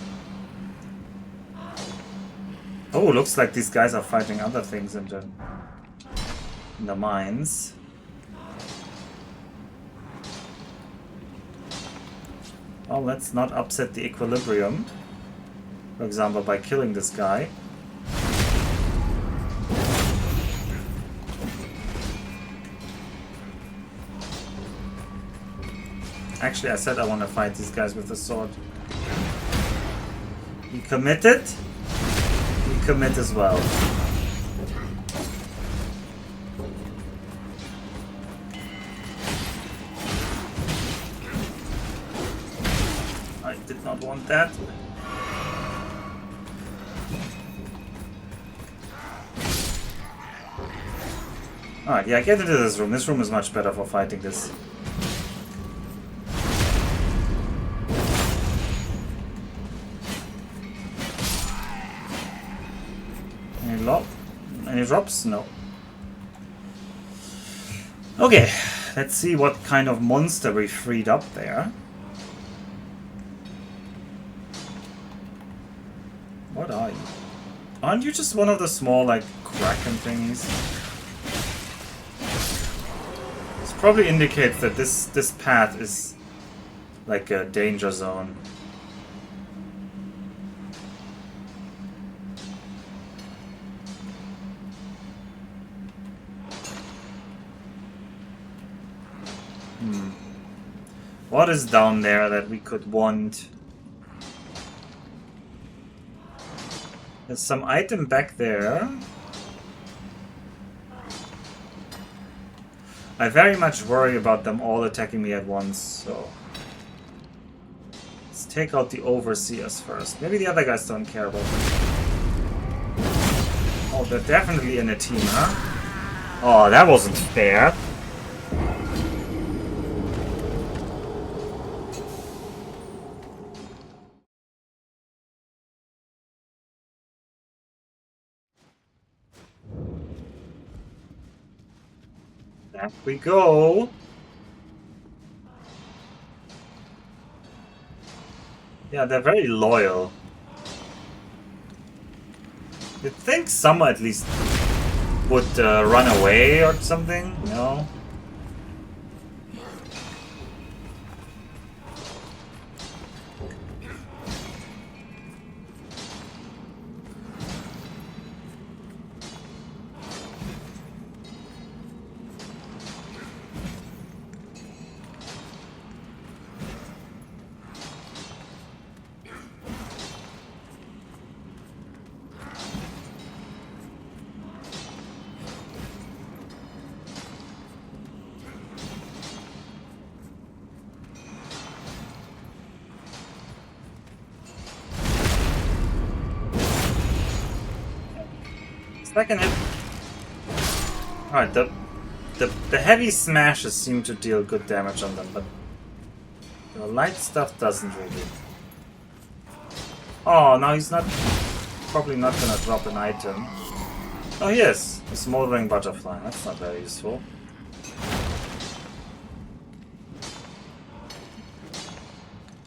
S1: Oh, looks like these guys are fighting other things in the mines. Well, let's not upset the equilibrium. For example, by killing this guy. Actually, I said I want to fight these guys with the sword. You committed? You commit as well. I did not want that. Alright, yeah, get into this room. This room is much better for fighting this. Any drops? No. Okay, let's see what kind of monster we freed up there. What are you? Aren't you just one of the small, like, kraken thingies? This probably indicates that this path is like a danger zone. What is down there that we could want? There's some item back there. I very much worry about them all attacking me at once, so... Let's take out the overseers first. Maybe the other guys don't care about them. Oh, they're definitely in a team, huh? Oh, that wasn't fair. Back we go. Yeah, they're very loyal. You'd think some at least would run away or something, no? Second hit. Alright, the heavy smashes seem to deal good damage on them, but the light stuff doesn't really. Oh, now he's not probably not gonna drop an item. Oh, he is. A smoldering butterfly. That's not very useful.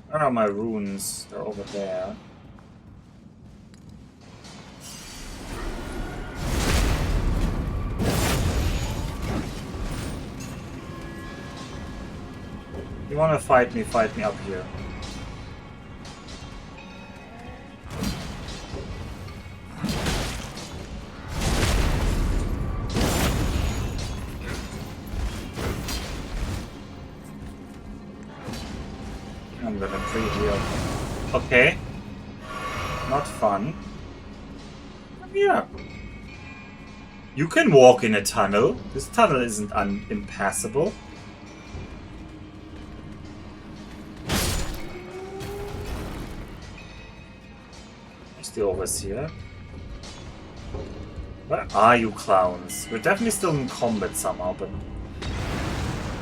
S1: Where are my runes? They're over there. You wanna fight me up here. gonna pre-heal. Okay. Not fun. Come here. You can walk in a tunnel. This tunnel isn't impassable. There's the overseer. Where are you, clowns? We're definitely still in combat somehow, but...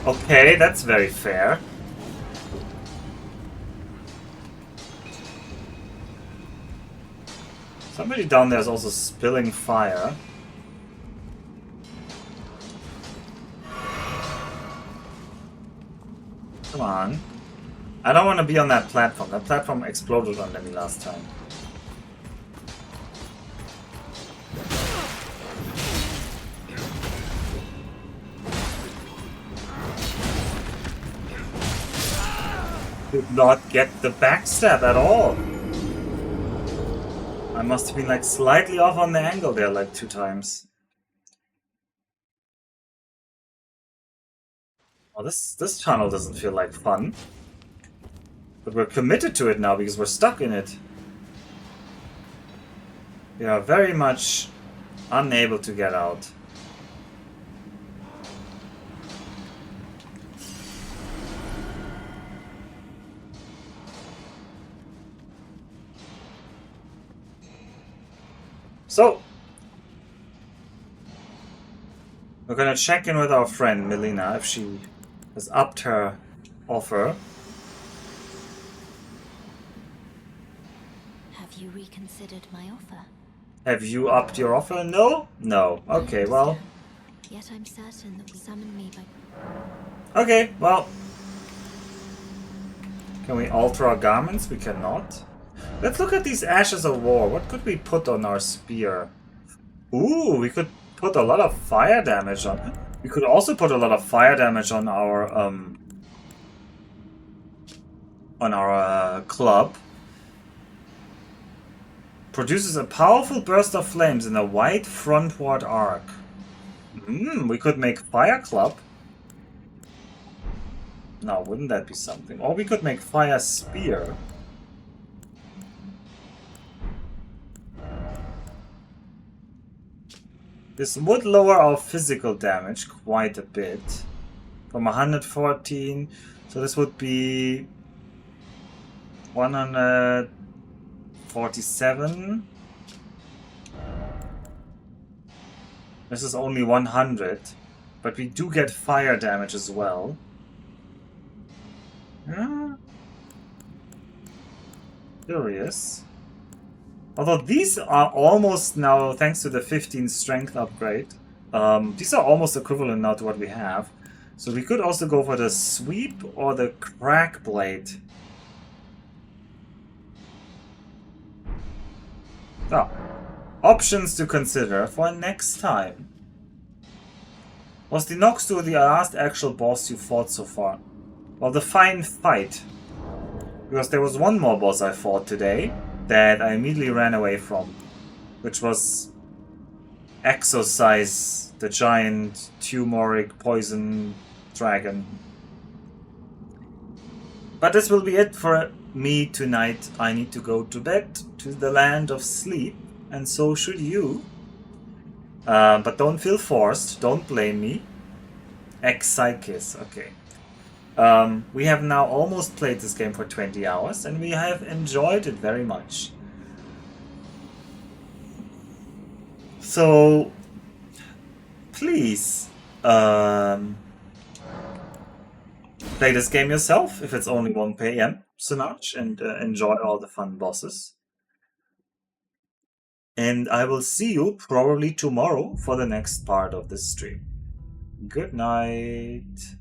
S1: Okay, that's very fair. Somebody down there is also spilling fire. Come on. I don't want to be on that platform. That platform exploded under me last time. Did not get the backstab at all. I must have been like slightly off on the angle there like 2 times. Oh, this tunnel doesn't feel like fun. But we're committed to it now because we're stuck in it. We are very much unable to get out. So, we're gonna check in with our friend Melina if she has upped her offer.
S2: Have you reconsidered my offer?
S1: Have you upped your offer? No? No. Okay, well.
S2: Yet I'm certain that you summoned me by...
S1: Okay, well. Can we alter our garments? We cannot. Let's look at these ashes of war. What could we put on our spear? Ooh, we could put a lot of fire damage on. We could also put a lot of fire damage on our club. Produces a powerful burst of flames in a wide frontward arc. We could make Fire Club. Now, wouldn't that be something? Or we could make Fire Spear. This would lower our physical damage quite a bit. From 114. So this would be 147. This is only 100. But we do get fire damage as well. Yeah. Curious. Although these are almost now, thanks to the 15 strength upgrade, these are almost equivalent now to what we have. So we could also go for the sweep or the crack blade. So, options to consider for next time. Was the Noxtur the last actual boss you fought so far? Well, the fine fight. Because there was one more boss I fought today that I immediately ran away from, which was Exorcise, the giant tumoric poison dragon. But this will be it for me tonight. I need to go to bed, to the land of sleep, and so should you. But don't feel forced, don't blame me. Ex-Psychis, okay. We have now almost played this game for 20 hours, and we have enjoyed it very much. So, please, play this game yourself, if it's only 1 PM, so much, and enjoy all the fun bosses. And I will see you probably tomorrow for the next part of this stream. Good night.